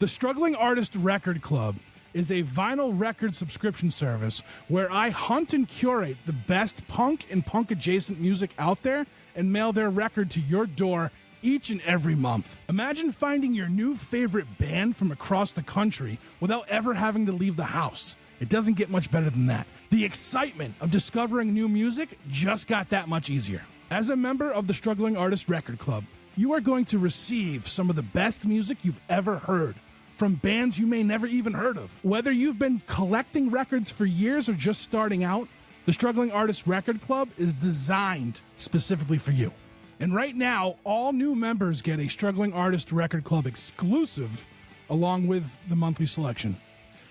The Struggling Artist Record Club is a vinyl record subscription service where I hunt and curate the best punk and punk-adjacent music out there and mail their record to your door each and every month. Imagine finding your new favorite band from across the country without ever having to leave the house. It doesn't get much better than that. The excitement of discovering new music just got that much easier. As a member of the Struggling Artist Record Club, you are going to receive some of the best music you've ever heard from bands you may never even heard of. Whether you've been collecting records for years or just starting out, the Struggling Artist Record Club is designed specifically for you. And right now, all new members get a Struggling Artist Record Club exclusive along with the monthly selection.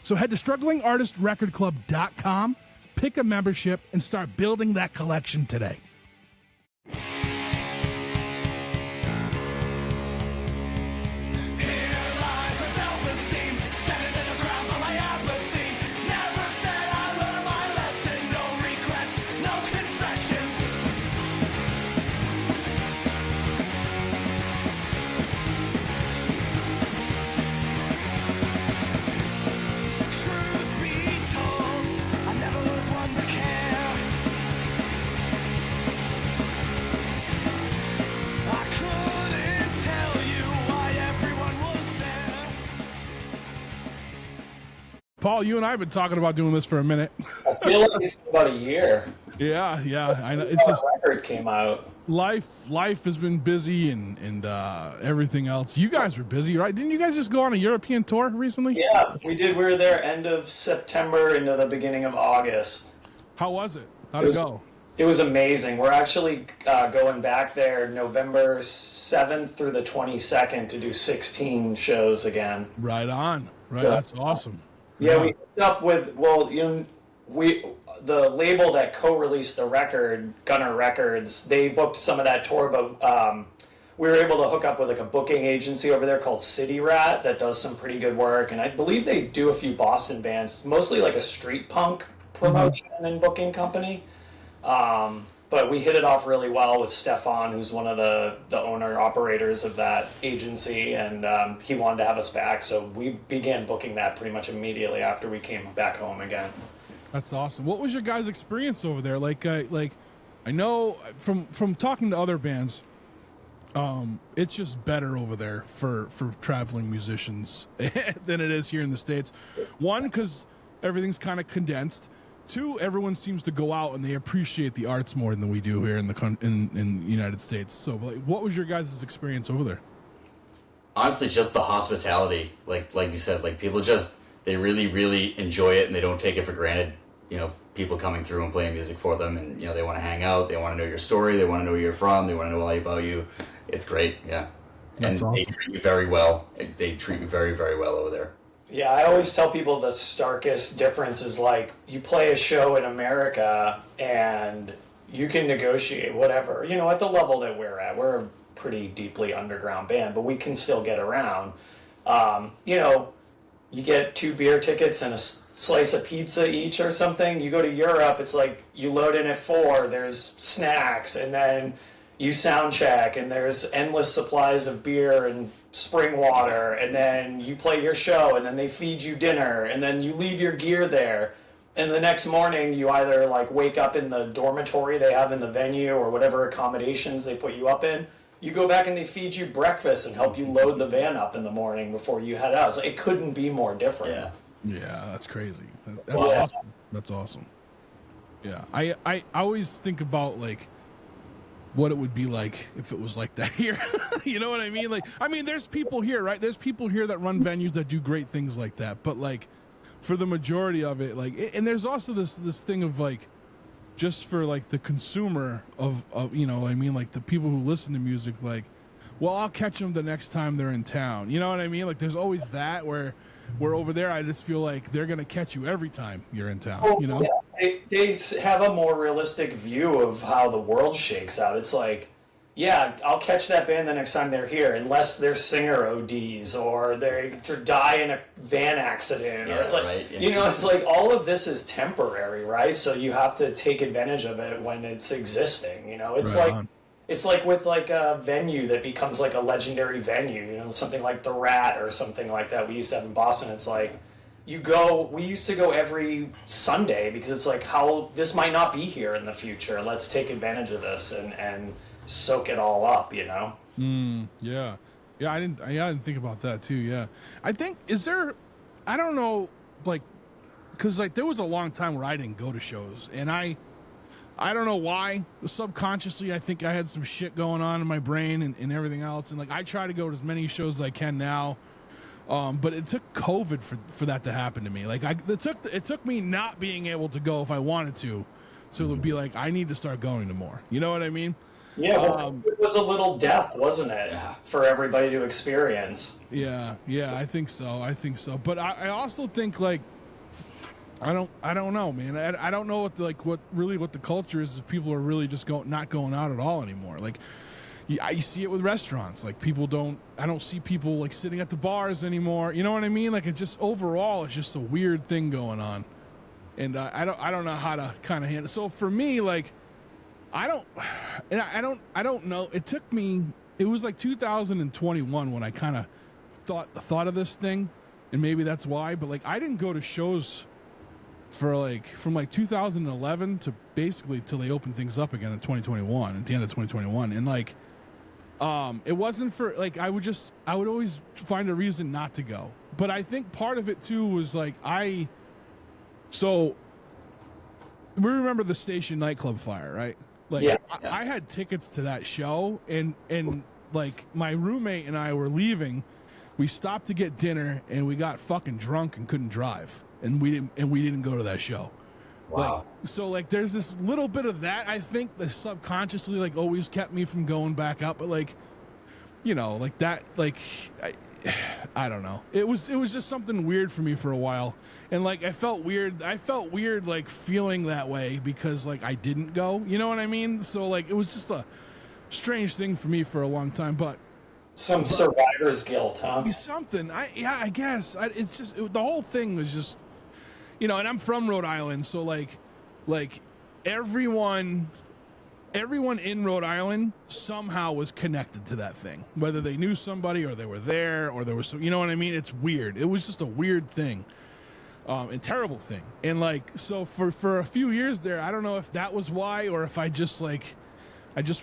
So head to StrugglingArtistRecordClub.com, pick a membership, and start building that collection today. Paul, you and I have been talking about doing this for a minute. I feel like it's about a year. Yeah, I know. It's just record came out. Life has been busy and everything else. You guys were busy, right? Didn't you guys just go on a European tour recently? Yeah, we did. We were there end of September into the beginning of August. How was it? How'd it go? It was amazing. We're actually going back there November 7th through the 22nd to do 16 shows again. Right on. Right, so, that's awesome. Yeah, we hooked up with, the label that co-released the record, Gunner Records, they booked some of that tour, but we were able to hook up with like a booking agency over there called City Rat that does some pretty good work, and I believe they do a few Boston bands, mostly like a street punk promotion and booking company. But we hit it off really well with Stefan, who's one of the owner-operators of that agency, and he wanted to have us back, so we began booking that pretty much immediately after we came back home again. That's awesome. What was your guys' experience over there? Like I know from talking to other bands, it's just better over there for traveling musicians than it is here in the States. One, because everything's kind of condensed. Two, everyone seems to go out and they appreciate the arts more than we do here in the United States. So, like, what was your guys' experience over there? Honestly, just the hospitality. Like you said, like people they really, really enjoy it and they don't take it for granted. You know, people coming through and playing music for them, and they want to hang out. They want to know your story. They want to know where you're from. They want to know all about you. It's great, yeah. That's awesome. They treat you very well. They treat you very, very well over there. Yeah, I always tell people the starkest difference is like you play a show in America and you can negotiate whatever, at the level that we're at. We're a pretty deeply underground band, but we can still get around. You get 2 beer tickets and a slice of pizza each or something. You go to Europe, it's like you load in at 4, there's snacks, and then you sound check, and there's endless supplies of beer and spring water, and then you play your show, and then they feed you dinner, and then you leave your gear there, and the next morning you either like wake up in the dormitory they have in the venue or whatever accommodations they put you up in. You go back and they feed you breakfast and help you load the van up in the morning before you head out. So it couldn't be more different. Yeah, that's crazy. That's awesome. That's awesome. Yeah, I always think about like what it would be like if it was like that here. You know what I mean? There's people here, right? There's people here that run venues that do great things like that. But like, for the majority of it, and there's also this thing of like, just for like the consumer of like the people who listen to music, like, well, I'll catch them the next time they're in town. You know what I mean? Like, there's always that where over there, I just feel like they're gonna catch you every time you're in town. Yeah. They have a more realistic view of how the world shakes out. It's like, yeah, I'll catch that band the next time they're here, unless their singer ODs or they die in a van accident. It's like all of this is temporary, right? So you have to take advantage of it when it's existing. It's right like on. it's like with like a venue that becomes like a legendary venue, you know, something like the Rat or something like that we used to have in Boston. It's like we used to go every Sunday because it's like, how this might not be here in the future. Let's take advantage of this and soak it all up, you know? Yeah. Yeah, I didn't think about that too. Yeah. I think, I don't know, like, cause like there was a long time where I didn't go to shows, and I don't know why. Subconsciously, I think I had some shit going on in my brain and everything else. And like, I try to go to as many shows as I can now. But it took COVID for that to happen to me. Like, it took me not being able to go if I wanted to be like, I need to start going to more. You know what I mean? Yeah, well, it was a little death, wasn't it, for everybody to experience? Yeah, I think so. But I also think, like, I don't know, man. I don't know what the culture is if people are really just not going out at all anymore. Like, you see it with restaurants. Like, I don't see people like sitting at the bars anymore. You know what I mean? Like, it's just overall, it's just a weird thing going on, and I don't know how to kind of handle it. So for me, like, I don't know. It was like 2021 when I kind of thought of this thing, and maybe that's why. But like, I didn't go to shows for like from like 2011 to basically till they opened things up again in 2021, at the end of 2021, and like, it wasn't for like, I would always find a reason not to go. But I think part of it too was like, so we remember the Station nightclub fire, right? Like, yeah. I had tickets to that show, and like my roommate and I were leaving. We stopped to get dinner, and we got fucking drunk and couldn't drive, and we didn't go to that show. Wow. Like, so like, there's this little bit of that, I think, that subconsciously like always kept me from going back up. But like, you know, like that, like, I don't know. It was just something weird for me for a while. And like, I felt weird like feeling that way because like I didn't go, you know what I mean? So like, it was just a strange thing for me for a long time. But some survivor's guilt, huh? Something. I guess. It's just, the whole thing was just, you know, and I'm from Rhode Island, so like everyone in Rhode Island somehow was connected to that thing, whether they knew somebody or they were there or there was some, you know what I mean? It's weird. It was just a weird thing, and terrible thing. And like, so for a few years there, I don't know if that was why, or if I just like,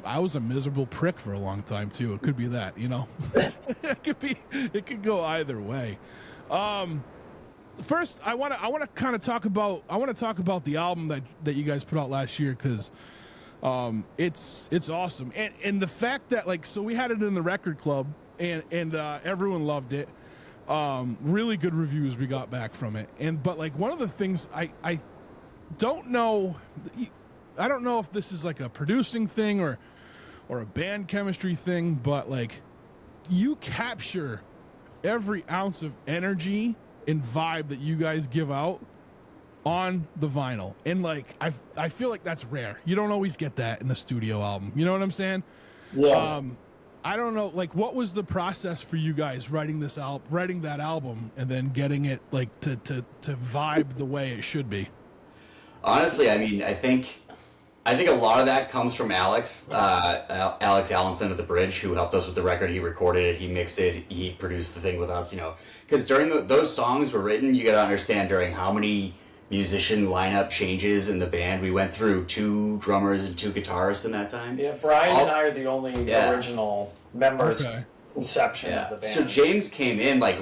I was a miserable prick for a long time too. It could be that, you know. It could go either way. First, I want to kind of talk about the album that you guys put out last year, because it's awesome, and the fact that, like, so we had it in the record club, and everyone loved it. Really good reviews we got back from it, but like, one of the things I don't know if this is like a producing thing or a band chemistry thing, but like, you capture every ounce of energy and vibe that you guys give out on the vinyl, and like, I feel like that's rare. You don't always get that in a studio album, you know what I'm saying? Yeah. I don't know, like, what was the process for you guys writing that album and then getting it like to vibe the way it should be? Honestly, I mean, I think a lot of that comes from Alex Allenson of The Bridge, who helped us with the record. He recorded it, he mixed it, he produced the thing with us, you know. Because during those songs were written, you got to understand during how many musician lineup changes in the band. We went through 2 drummers and 2 guitarists in that time. Yeah, Brian and I are the only original members. Okay. Inception of the band. So James came in like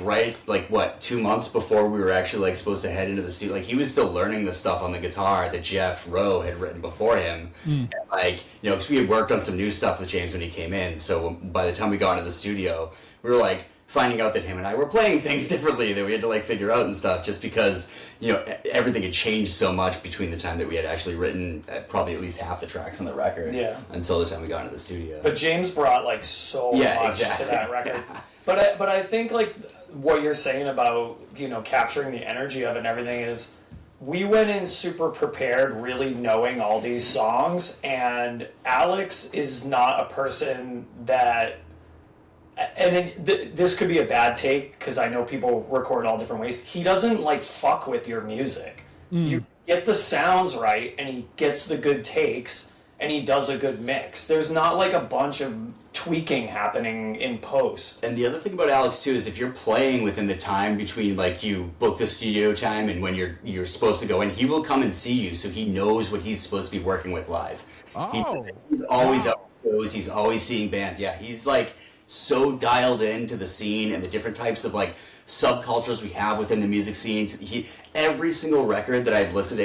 2 months before we were actually like supposed to head into the studio. Like, he was still learning the stuff on the guitar that Jeff Rowe had written before him. And, like, you know, because we had worked on some new stuff with James when he came in. So by the time we got into the studio, we were like finding out that him and I were playing things differently that we had to like figure out and stuff, just because, you know, everything had changed so much between the time that we had actually written probably at least half the tracks on the record until the time we got into the studio. But James brought like so much to that record. But I think like what you're saying about, you know, capturing the energy of it and everything is, we went in super prepared, really knowing all these songs, and Alex is not a person that, and this could be a bad take because I know people record all different ways. He doesn't like fuck with your music. You get the sounds right, and he gets the good takes, and he does a good mix. There's not like a bunch of tweaking happening in post. And the other thing about Alex too is if you're playing within the time between like you book the studio time and when you're supposed to go in, he will come and see you, so he knows what he's supposed to be working with live. He's always up shows. He's always seeing bands. Yeah, he's like so dialed into the scene and the different types of like subcultures we have within the music scene. Every single record that I've listened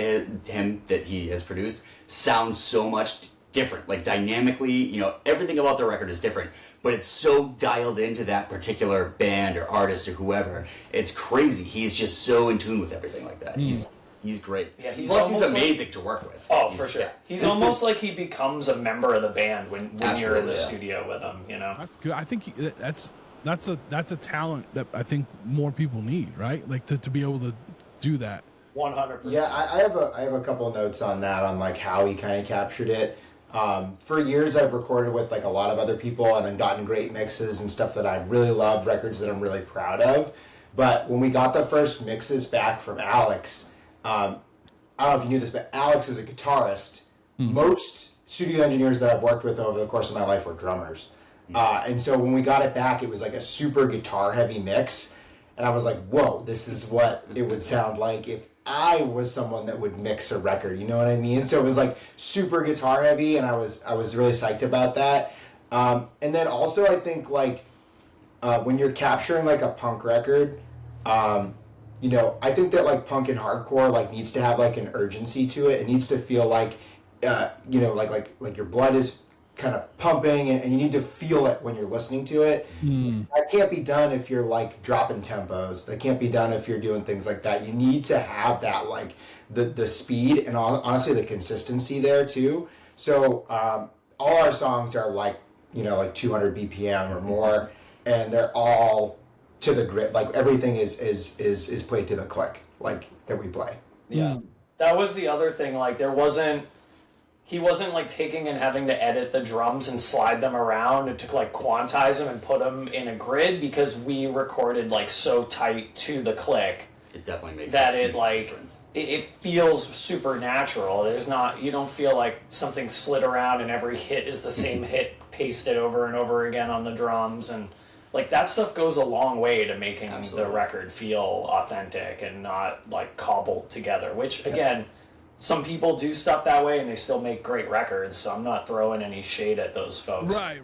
to him that he has produced sounds so much different. Like dynamically, you know, everything about the record is different, but it's so dialed into that particular band or artist or whoever. It's crazy. He's just so in tune with everything like that. He's great. Yeah, Plus, he's amazing to work with. Oh, for sure. Yeah. He's almost like he becomes a member of the band when you're in the studio with him. You know, that's good. I think that's a talent that I think more people need, right? Like to be able to do that. 100%. Yeah, I have a couple of notes on that, on like how he kind of captured it. For years, I've recorded with like a lot of other people and I've gotten great mixes and stuff that I've really loved, records that I'm really proud of. But when we got the first mixes back from Alex, I don't know if you knew this, but Alex is a guitarist. Mm-hmm. Most studio engineers that I've worked with over the course of my life were drummers. And so when we got it back, it was like a super guitar heavy mix. And I was like, whoa, this is what it would sound like if I was someone that would mix a record. You know what I mean? So it was like super guitar heavy, and I was really psyched about that. And then also I think like when you're capturing like a punk record, you know, I think that like punk and hardcore like needs to have like an urgency to it. It needs to feel like, you know, like your blood is kind of pumping, and you need to feel it when you're listening to it. That can't be done if you're like dropping tempos. That can't be done if you're doing things like that. You need to have that like the speed and honestly the consistency there too. So all our songs are like, you know, like 200 BPM or more, and they're all to the grit. Like everything is played to the click, like that we play. Yeah, that was the other thing. Like he wasn't like taking and having to edit the drums and slide them around to like quantize them and put them in a grid, because we recorded like so tight to the click. It definitely makes that it like it feels supernatural. There's not, you don't feel like something slid around and every hit is the same hit pasted over and over again on the drums, and like that stuff goes a long way to making the record feel authentic and not like cobbled together, which again, some people do stuff that way and they still make great records, so I'm not throwing any shade at those folks. Right.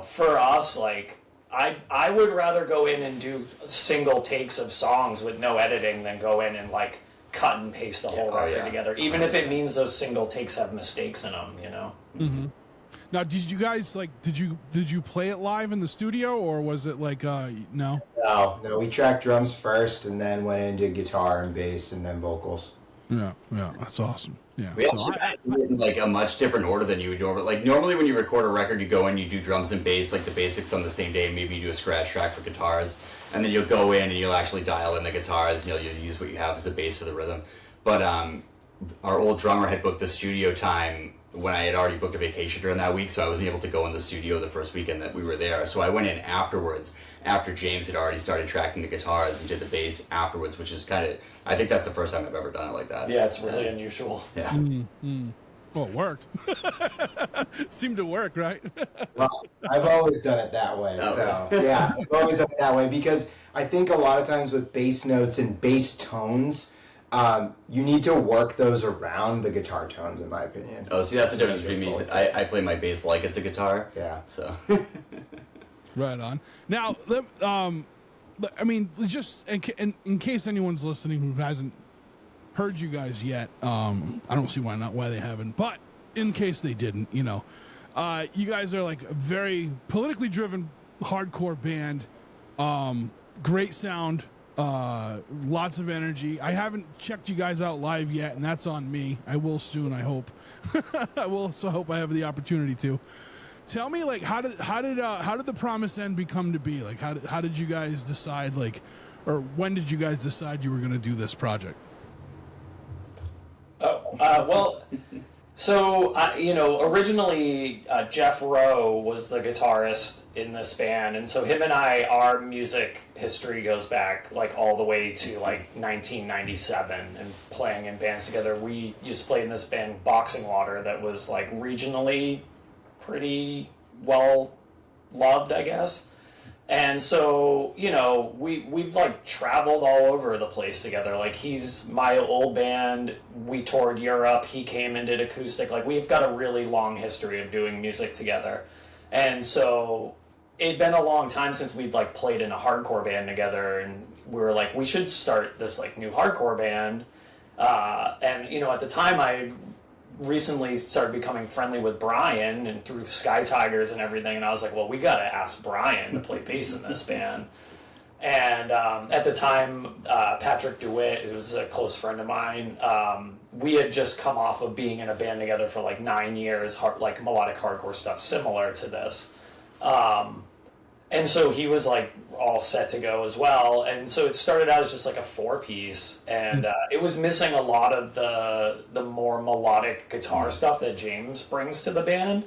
For us, like I would rather go in and do single takes of songs with no editing than go in and like cut and paste the whole record together, even 100%. If it means those single takes have mistakes in them, you know. Mm-hmm. Now, did you guys like did you play it live in the studio, or was it like no? No, we tracked drums first and then went into guitar and bass and then vocals. Yeah, that's awesome. Yeah, we also do it in like a much different order than you would normally. Like normally, when you record a record, you go in, you do drums and bass, like the basics on the same day. Maybe you do a scratch track for guitars, and then you'll go in and you'll actually dial in the guitars. And you'll use what you have as the bass for the rhythm. But our old drummer had booked the studio time when I had already booked a vacation during that week, so I wasn't able to go in the studio the first weekend that we were there. So I went in afterwards, after James had already started tracking the guitars, and did the bass afterwards, which is kind of, I think that's the first time I've ever done it like that. Yeah, it's really unusual. Yeah. Mm-hmm. Well, it worked. Seemed to work, right? Well, I've always done it that way. So, yeah, I've always done it that way, because I think a lot of times with bass notes and bass tones, you need to work those around the guitar tones, in my opinion. Oh, see, that's the difference between me. I play my bass like it's a guitar. Yeah. So. Right on. Now, I mean, just in case anyone's listening who hasn't heard you guys yet, I don't see why they haven't. But in case they didn't, you know, you guys are like a very politically driven hardcore band. Great sound. Lots of energy. I haven't checked you guys out live yet, and that's on me. I will soon, I hope. I will also hope I have the opportunity to. Tell me, like, how did the Promise End become to be? Like, how did you guys decide, like, or when did you guys decide you were going to do this project? Well, so you know, originally Jeff Rowe was the guitarist in this band, and so him and I, our music history goes back like all the way to like 1997 and playing in bands together. We used to play in this band Boxing Water that was like regionally pretty well loved, I guess. And so, you know, we've like traveled all over the place together. Like, he's my old band, we toured Europe, he came and did acoustic. Like, we've got a really long history of doing music together. And so it'd been a long time since we'd like played in a hardcore band together, and we were like, we should start this like new hardcore band. And you know, at the time I recently started becoming friendly with Brian and through Sky Tigers and everything, and I was like, well, we gotta ask Brian to play bass in this band. And at the time, Patrick DeWitt, who's a close friend of mine, we had just come off of being in a band together for like 9 years, like melodic hardcore stuff similar to this. And so he was like all set to go as well. And so it started out as just like a 4-piece, and it was missing a lot of the more melodic guitar stuff that James brings to the band.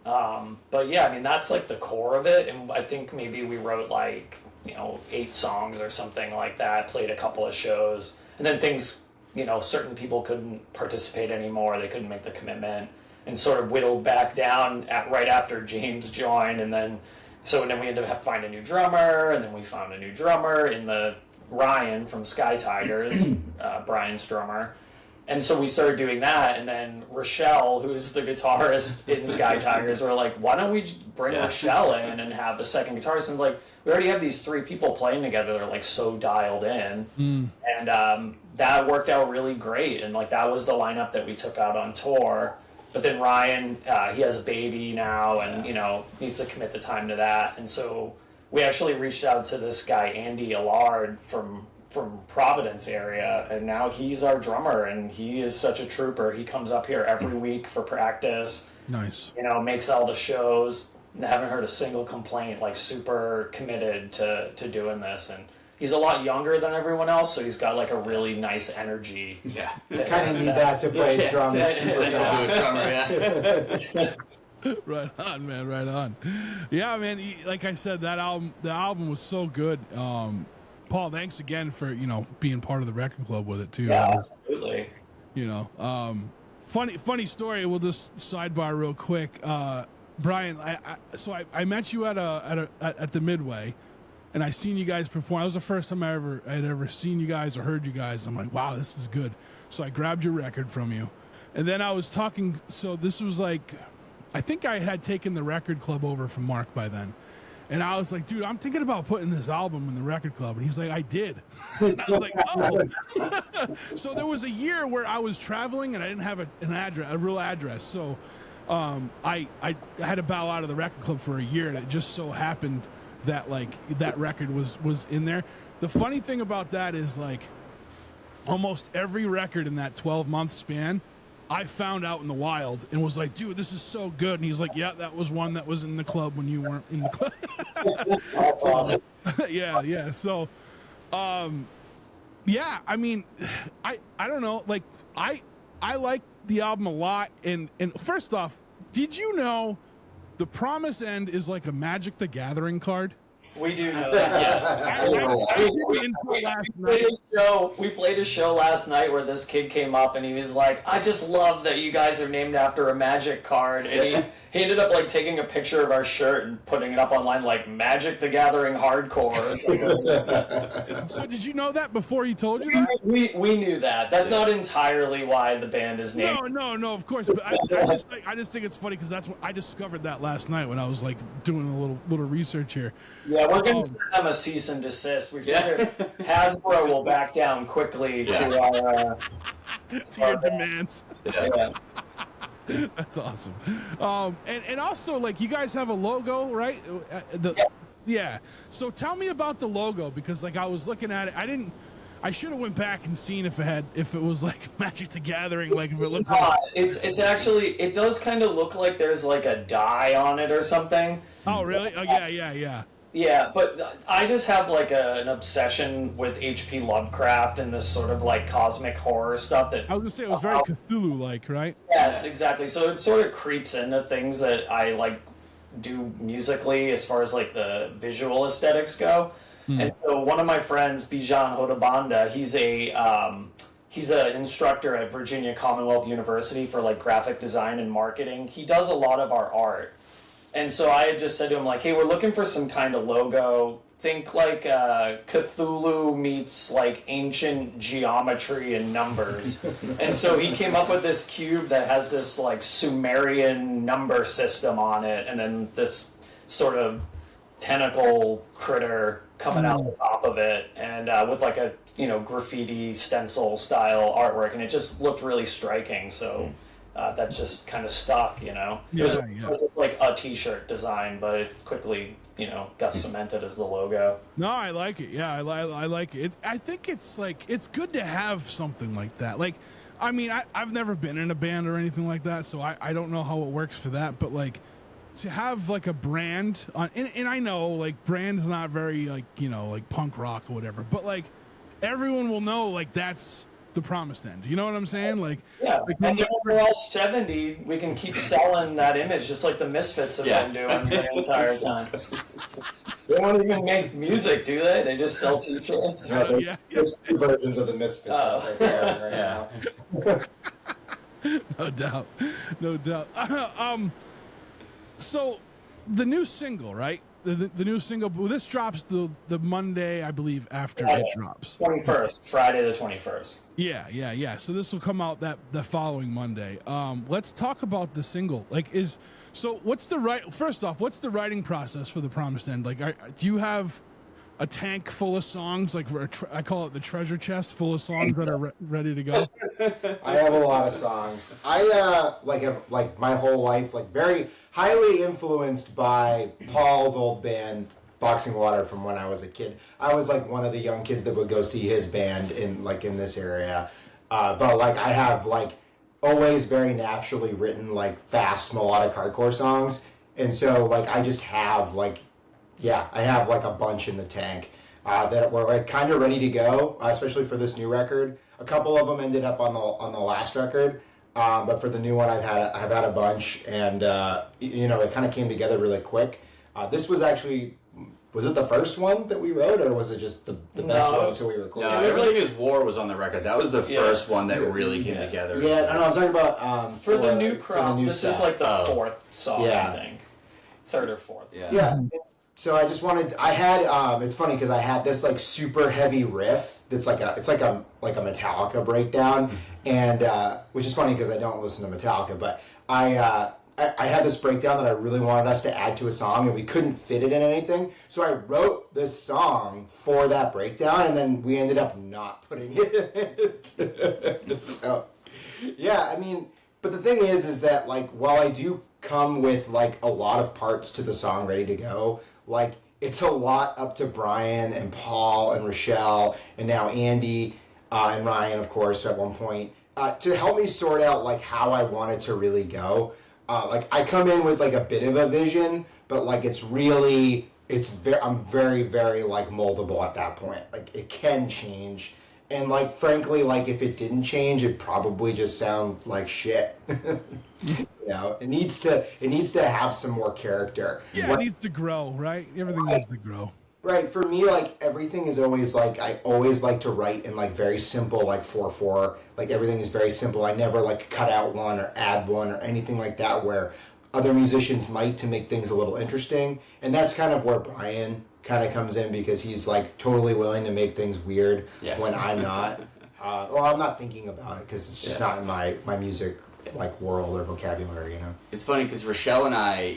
But yeah, I mean, that's like the core of it. And I think maybe we wrote like, you know, 8 songs or something like that, played a couple of shows, and then things, you know, certain people couldn't participate anymore, they couldn't make the commitment, and sort of whittled back down right after James joined. And then we ended up finding a new drummer, and then we found a new drummer in the Ryan from Sky Tigers, Brian's drummer. And so we started doing that, and then Rochelle, who's the guitarist in Sky Tigers, we're like, why don't we bring Rochelle in and have a second guitarist? And like, we already have these 3 people playing together, they're like so dialed in. And that worked out really great, and like that was the lineup that we took out on tour. But then Ryan, he has a baby now, and you know, needs to commit the time to that. And so we actually reached out to this guy Andy Allard from Providence area, and now he's our drummer, and he is such a trooper. He comes up here every week for practice. Nice. You know, makes all the shows. I haven't heard a single complaint. Like, super committed to doing this, and he's a lot younger than everyone else, so he's got like a really nice energy. Yeah, you kind of need that to play drums. Super fast. Right on, man. Right on. Yeah, man. Like I said, the album was so good. Paul, thanks again for, you know, being part of the record club with it too. Yeah, absolutely. You know, funny story. We'll just sidebar real quick. Brian, I met you at the Midway, and I seen you guys perform. That was the first time I'd ever seen you guys or heard you guys. I'm like, wow, this is good. So I grabbed your record from you, and then I was talking. So this was like, I think I had taken the record club over from Mark by then. And I was like, dude, I'm thinking about putting this album in the record club. And he's like, I did. And I was like, oh. So there was a year where I was traveling and I didn't have a real address. So I had to bow out of the record club for a year. And it just so happened that like that record was in there. The funny thing about that is like almost every record in that 12-month span, I found out in the wild and was like, dude, this is so good. And he's like, yeah, that was one that was in the club when you weren't in the club. That's awesome. Yeah. So, yeah, I mean, I don't know. Like, I like the album a lot. And first off, did you know the Promise End is like a Magic the Gathering card? We do know that, yes. We played a show last night where this kid came up and he was like, I just love that you guys are named after a Magic card. And he ended up like taking a picture of our shirt and putting it up online like Magic the Gathering Hardcore. So did you know that before he told you that? We knew that. That's not entirely why the band is named. No, of course. But I just think it's funny because that's what I discovered that last night when I was like doing a little research here. Yeah, we're going to send them a cease and desist. We figured Hasbro will back down quickly to our your demands. Yeah. That's awesome. And also, like, you guys have a logo, right? Yeah. So tell me about the logo, because like I was looking at it, I should have went back and seen if it was like Magic the Gathering, like if it looked like... It's actually, it does kind of look like there's like a die on it or something. Oh really? Oh yeah. Yeah, but I just have like an obsession with H.P. Lovecraft and this sort of like cosmic horror stuff that... I was gonna say it was very Cthulhu-like, right? Yes, exactly. So it sort of creeps into things that I like do musically as far as like the visual aesthetics go. And so one of my friends, Bijan Hodabanda, he's an instructor at Virginia Commonwealth University for like graphic design and marketing. He does a lot of our art. And so I had just said to him, like, hey, we're looking for some kind of logo. Think like Cthulhu meets like ancient geometry and numbers. And so he came up with this cube that has this like Sumerian number system on it, and then this sort of tentacle critter coming out the top of it, and with like a graffiti stencil style artwork, and it just looked really striking. So that just kind of stuck, It was just like a t-shirt design, but it quickly got cemented as the logo. No, I like it. Yeah, I like it. I think it's like, it's good to have something like that. Like, I mean, I've never been in a band or anything like that, so I don't know how it works for that, but like, to have like a brand on, and I know like brand's not very like, like punk rock or whatever, but like everyone will know like that's the Promised End. You know what I'm saying? Like, yeah. Like, and we're all 70. We can keep selling that image just like the Misfits have been doing the entire time. They don't even make music, do they? They just sell t-shirts. There's two versions of the Misfits out there right now. No doubt. So the new single, right? The new single. Well, this drops the Monday, I believe, after it drops. 21st, Friday the 21st. Yeah. So this will come out the following Monday. Let's talk about the single. What's the writing process for the Promised End? Like, do you have a tank full of songs, like I call it the treasure chest, full of songs that are ready to go? I have a lot of songs. I have my whole life very highly influenced by Paul's old band, Boxing Water, from when I was a kid. I was like one of the young kids that would go see his band in this area. But I have always very naturally written fast melodic hardcore songs, and so I just have I have a bunch in the tank that were kind of ready to go, especially for this new record. A couple of them ended up on the last record. But for the new one, I've had a bunch, and it kind of came together really quick. This was actually, was it the first one that we wrote, or was it just the best one? So we recorded. No, Everything Is War was on the record. That was the first one that really came together. Yeah, no, I'm talking about for the new crop. This stuff. is like the fourth song, I think, third or fourth. Yeah. So I just wanted. I had. It's funny because I had this super heavy riff. That's it's like a Metallica breakdown, and which is funny because I don't listen to Metallica, but I had this breakdown that I really wanted us to add to a song, and we couldn't fit it in anything. So I wrote this song for that breakdown, and then we ended up not putting it in it. So yeah, I mean, but the thing is that while I do come with a lot of parts to the song ready to go, it's a lot up to Brian and Paul and Rochelle and now Andy and Ryan, of course, at one point, to help me sort out how I want it to really go. I come in with a bit of a vision, but I'm very, very moldable at that point. It can change. And frankly, if it didn't change, it'd probably just sound like shit. It needs to have some more character. Yeah, it needs to grow, right? Everything needs to grow. Right. For me, everything is always I always like to write in very simple 4/4. Everything is very simple. I never cut out one or add one or anything like that where other musicians might, to make things a little interesting. And that's kind of where Brian kind of comes in, because he's totally willing to make things weird when I'm not. Or I'm not thinking about it because it's just not in my music world or vocabulary, It's funny because Rochelle and I,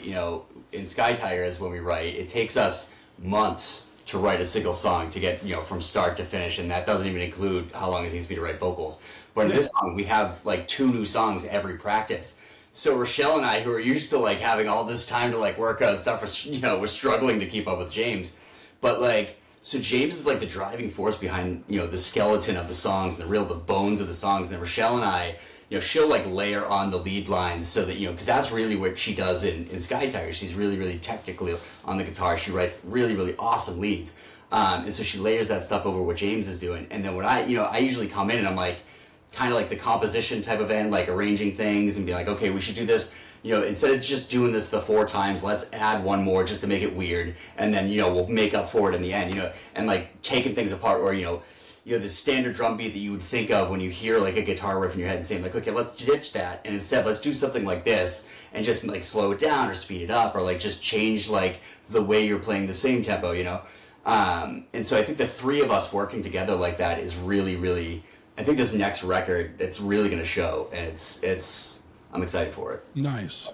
in Sky Tigers, when we write, it takes us months to write a single song to get, from start to finish, and that doesn't even include how long it takes me to write vocals. But in this song, we have 2 new songs every practice. So Rochelle and I, who are used to having all this time to work on stuff, we're struggling to keep up with James. But so James is the driving force behind the skeleton of the songs, and the bones of the songs. And then Rochelle and I, she'll layer on the lead lines so that because that's really what she does in Sky Tiger. She's really, really technically on the guitar. She writes really, really awesome leads, and so she layers that stuff over what James is doing. And then when I usually come in and I'm kind of the composition type of end, arranging things and be okay, we should do this instead of just doing this the 4 times, let's add one more just to make it weird, and then we'll make up for it in the end. And like taking things apart, or the standard drum beat that you would think of when you hear like a guitar riff in your head, and saying like, okay, let's ditch that, and instead let's do something like this, and just like slow it down or speed it up, or like just change like the way you're playing the same tempo. And so I think the 3 of us working together like that is really, really. I think this next record, it's really going to show, and it's. I'm excited for it. Nice.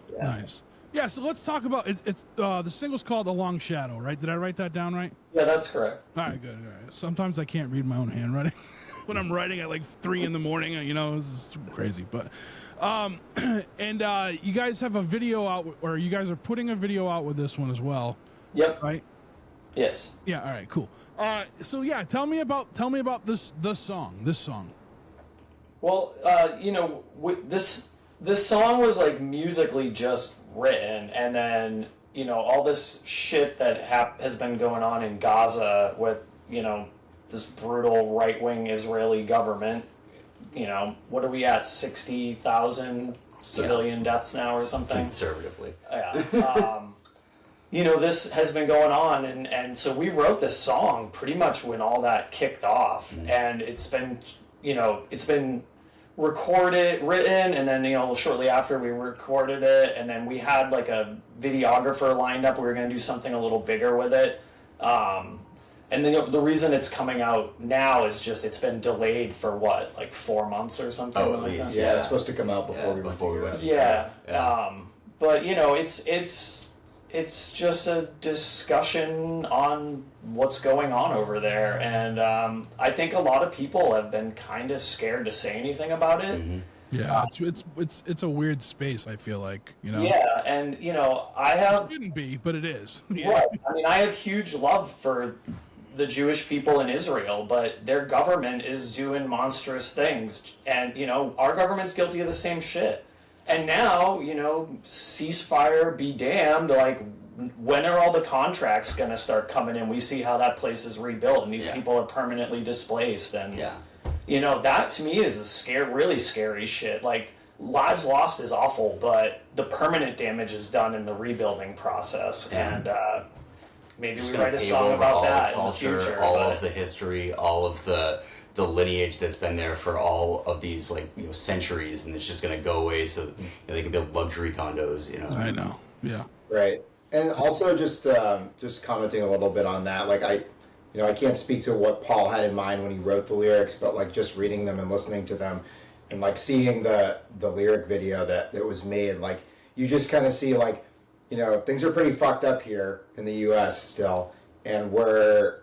Yeah, so let's talk about it. It's the single's called "A Long Shadow," right? Did I write that down right? Yeah, that's correct. All right, good. All right. Sometimes I can't read my own handwriting when I'm writing at like 3 in the morning. It's crazy. But and you guys have a video out, or you guys are putting a video out with this one as well. Yep. Right. Yes. Yeah. All right. Cool. So yeah, tell me about this song. Well, this song was like musically just written, and then all this shit that has been going on in Gaza with this brutal right-wing Israeli government. What are we at, 60,000 civilian deaths now or something? Conservatively. Yeah. This has been going on, and so we wrote this song pretty much when all that kicked off, and it's been written, and then shortly after we recorded it, and then we had like a videographer lined up. We were going to do something a little bigger with it, and then the reason it's coming out now is just it's been delayed for like 4 months or something. Oh, like that. Yeah, it's supposed to come out before we went to Yeah. But it's just a discussion on what's going on over there, and I think a lot of people have been kind of scared to say anything about it. Mm-hmm. Yeah, it's a weird space. I feel like Yeah, and I have it shouldn't be, but it is. Yeah. Right. I mean, I have huge love for the Jewish people in Israel, but their government is doing monstrous things, and our government's guilty of the same shit. And now, ceasefire be damned, like, when are all the contracts going to start coming in? We see how that place is rebuilt, and these people are permanently displaced, and that to me is really scary shit. Like, lives lost is awful, but the permanent damage is done in the rebuilding process, and maybe we write a song about that in the future. All of the history, all of the lineage that's been there for all of these centuries, and it's just going to go away so they can build luxury condos. I know. Yeah. Right. And also just commenting a little bit on that, like I can't speak to what Paul had in mind when he wrote the lyrics, but like just reading them and listening to them, and like seeing the lyric video that was made, like you just kind of see like things are pretty fucked up here in the U.S. still, and we're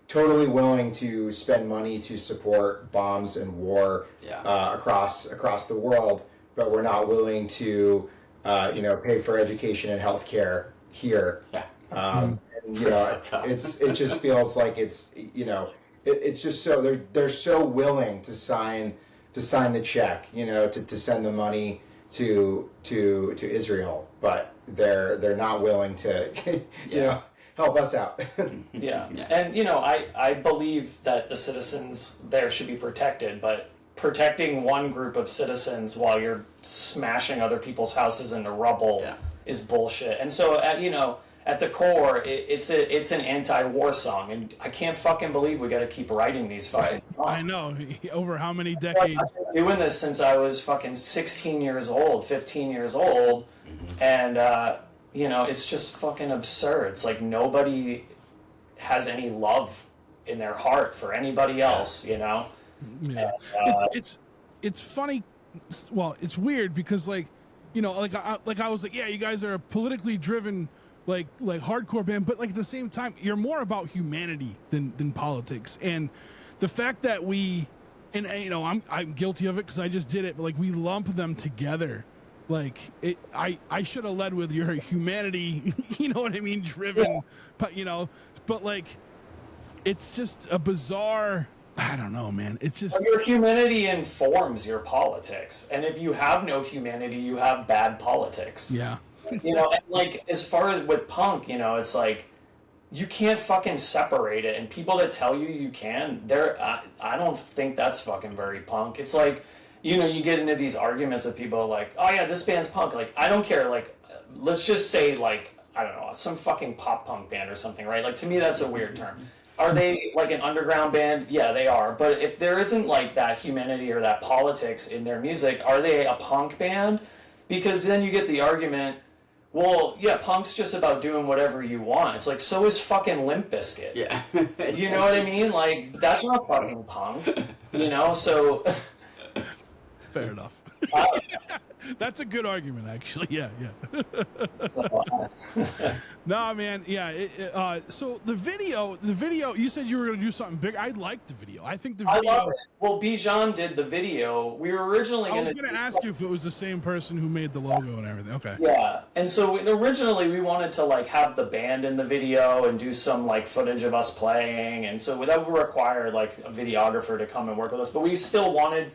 totally willing to spend money to support bombs and war across the world, but we're not willing to pay for education and healthcare here. Yeah. And, it just feels like it's just so they're so willing to sign the check, to send the money to Israel, but they're not willing to help us out. Yeah. And I believe that the citizens there should be protected, but protecting one group of citizens while you're smashing other people's houses into rubble is bullshit. And so at the core, it's an anti-war song, and I can't fucking believe we got to keep writing these fucking songs. I know. Over how many decades? I've been doing this since I was fucking 16 years old, 15 years old, and it's just fucking absurd. It's like nobody has any love in their heart for anybody else, Yeah. It's funny. Well, it's weird because I was like, yeah, you guys are a politically driven like hardcore band, but like at the same time, you're more about humanity than politics. And the fact that I'm guilty of it because I just did it, but like we lump them together. Like I should have led with your humanity, you know what I mean, driven, but like it's just a bizarre. I don't know, man. It's just your humanity informs your politics, and if you have no humanity, you have bad politics. Yeah. And like as far as with punk, it's like you can't fucking separate it, and people that tell you can, I don't think that's fucking very punk. It's like you know, you get into these arguments with people like, oh yeah, this band's punk. Like, I don't care. Like, let's just say like, I don't know, some fucking pop punk band or something, right? Like, to me, that's a weird term. Are they like an underground band? Yeah, they are. But if there isn't like that humanity or that politics in their music, are they a punk band? Because then you get the argument, well, yeah, punk's just about doing whatever you want. It's like, so is fucking Limp Bizkit. Yeah. You know what I mean? Like, that's not fucking punk. You know, so... Fair enough. That's a good argument, actually. Yeah. No, man. Yeah. So the video. You said you were going to do something big. I liked the video. I think the video. I love it. Well, Bijan did the video. We were originally going to. I was going to ask you if it was the same person who made the logo and everything. Okay. Yeah, and so originally we wanted to like have the band in the video and do some like footage of us playing, and so that would require like a videographer to come and work with us. But we still wanted.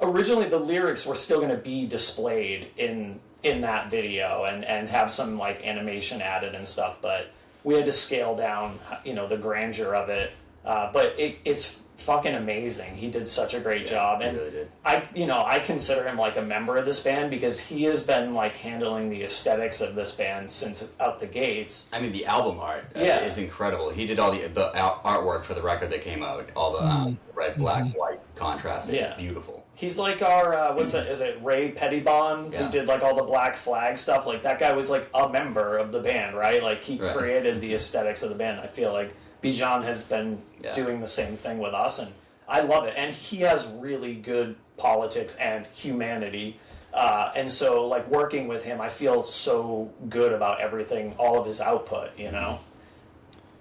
Originally, the lyrics were still going to be displayed in that video and have some like animation added and stuff, but we had to scale down, you know, the grandeur of it. But it's fucking amazing. He did such a great job, and really did. I consider him like a member of this band because he has been like handling the aesthetics of this band since out the gates. I mean, the album art is incredible. He did all the artwork for the record that came out, all the red, black, white contrast. It's beautiful. He's like our, what's that, is it Ray Pettibon, who did like all the Black Flag stuff? Like that guy was like a member of the band, right? Like he created the aesthetics of the band. I feel like Bijan has been doing the same thing with us, and I love it. And he has really good politics and humanity. And so like working with him, I feel so good about everything, all of his output, you know?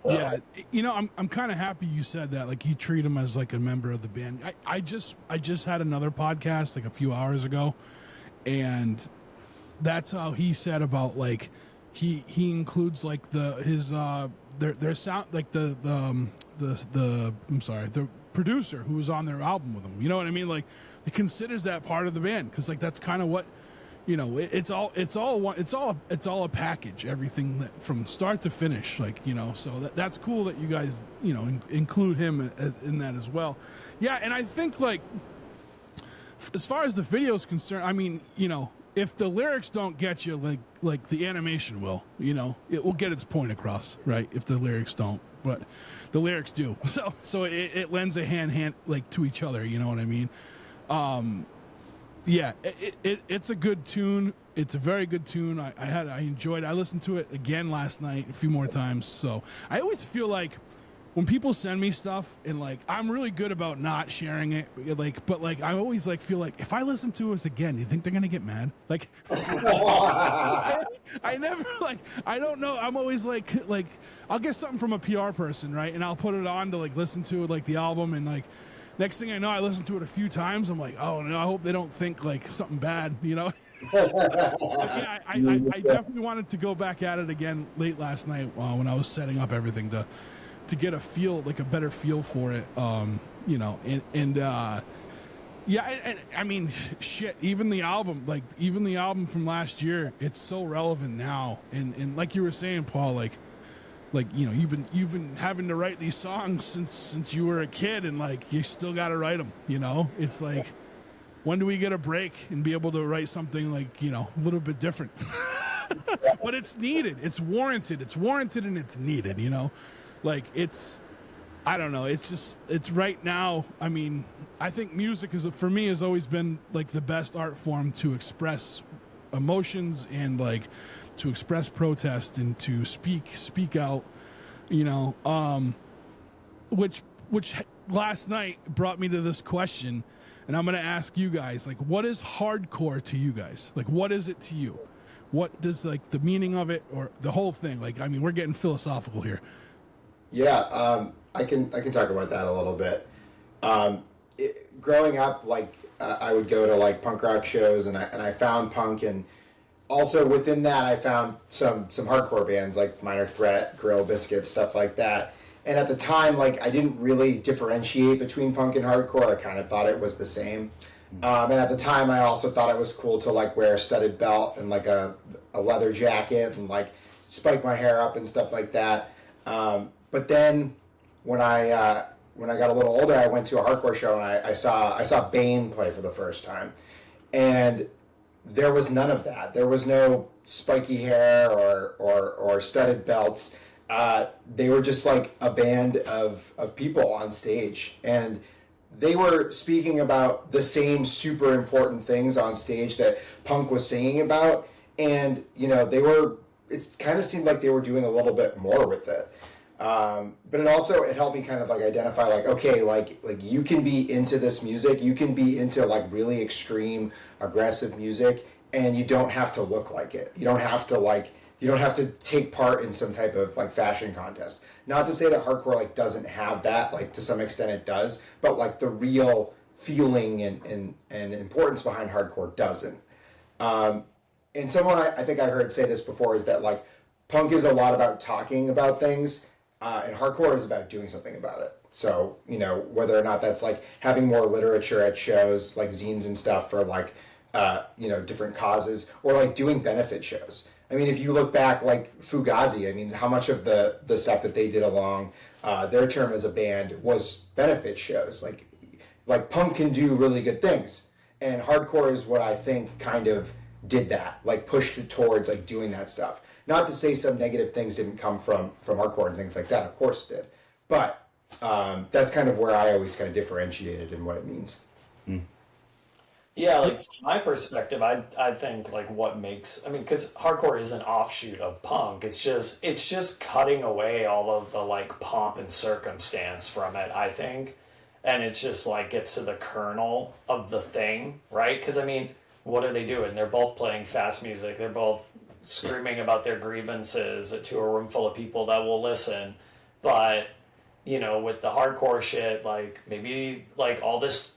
So. Yeah, you know, I'm kind of happy you said that. Like, you treat him as like a member of the band. I just had another podcast like a few hours ago, and that's how he said about like he includes like their sound, like the producer who was on their album with them. You know what I mean? Like, he considers that part of the band because like that's kind of what. You know, it's all a package, everything that, from start to finish, like, you know, so that's cool that you guys, you know, include him in that as well. Yeah, and I think, like, as far as the video is concerned, I mean, you know, if the lyrics don't get you, like the animation will, you know, it will get its point across, right? If the lyrics don't, but the lyrics do. So it lends a hand like to each other, you know what I mean? Yeah, it's a good tune. It's a very good tune. I enjoyed it. I listened to it again last night a few more times. So I always feel like when people send me stuff and like I'm really good about not sharing it, like, but like I always like feel like if I listen to this again, do you think they're gonna get mad? Like, I never like I don't know. I'm always like I'll get something from a PR person, right, and I'll put it on to like listen to it, like the album, and like. Next thing I know, I listened to it a few times. I'm like, oh no, I hope they don't think like something bad, you know? Yeah, I definitely wanted to go back at it again late last night when I was setting up everything to get a feel, like a better feel for it, you know, and yeah, I mean, shit, even the album from last year, it's so relevant now, and like you were saying, Paul, like you know, you've been having to write these songs since you were a kid, and like you still got to write them. You know, it's like, when do we get a break and be able to write something like, you know, a little bit different? But it's needed. It's warranted. It's warranted and it's needed. You know, like I don't know. It's right now. I mean, I think music for me has always been like the best art form to express emotions and like. To express protest and to speak out, you know, which last night brought me to this question, and I'm going to ask you guys, like, what is hardcore to you guys? Like, what is it to you? What does like the meaning of it or the whole thing? Like, I mean, we're getting philosophical here. Yeah, I can talk about that a little bit. Growing up, like I would go to like punk rock shows, and I found punk and. Also within that, I found some hardcore bands like Minor Threat, Gorilla Biscuit, stuff like that. And at the time, like I didn't really differentiate between punk and hardcore. I kind of thought it was the same. And at the time, I also thought it was cool to like wear a studded belt and like a leather jacket and like spike my hair up and stuff like that. But then when I when I got a little older, I went to a hardcore show and I saw Bane play for the first time, and there was none of that. There was no spiky hair or studded belts. They were just like a band of people on stage, and they were speaking about the same super important things on stage that punk was singing about, and it kind of seemed like they were doing a little bit more with it. But it helped me kind of like identify like, okay, like you can be into this music, you can be into like really extreme aggressive music, and you don't have to look like it. You don't have to take part in some type of like fashion contest. Not to say that hardcore like doesn't have that, like to some extent it does, but like the real feeling and importance behind hardcore doesn't. And someone I think I heard say this before is that like punk is a lot about talking about things, and hardcore is about doing something about it. So, whether or not that's like having more literature at shows, like zines and stuff for like, different causes, or like doing benefit shows. I mean, if you look back, like Fugazi, I mean, how much of the stuff that they did along their term as a band was benefit shows. Like punk can do really good things, and hardcore is what I think kind of did that, like pushed it towards like doing that stuff. Not to say some negative things didn't come from hardcore and things like that, of course it did, but that's kind of where I always kind of differentiated in what it means. Yeah, like from my perspective, I think like what makes, I mean, because hardcore is an offshoot of punk. It's just cutting away all of the like pomp and circumstance from it, I think, and it's just like gets to the kernel of the thing, right? Because I mean, what are they doing? They're both playing fast music. They're both screaming about their grievances to a room full of people that will listen, but with the hardcore shit, like maybe like all this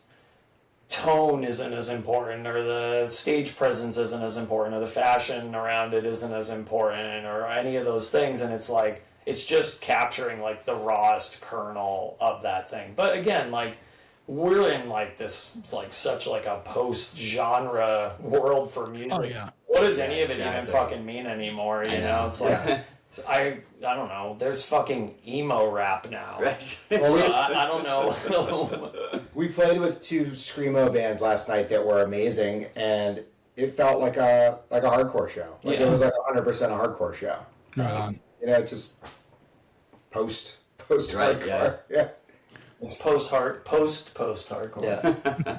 tone isn't as important, or the stage presence isn't as important, or the fashion around it isn't as important, or any of those things, and it's like it's just capturing like the rawest kernel of that thing. But again, like we're in like this like such like a post genre world for music. Oh, yeah. What does any of it even fucking mean anymore? You know? It's like I don't know. There's fucking emo rap now. Right. So I don't know. We played with two screamo bands last night that were amazing, and it felt like a hardcore show. Like it was like 100% a hardcore show. Right on. Just post hardcore. Right, Yeah. It's post hardcore. Yeah.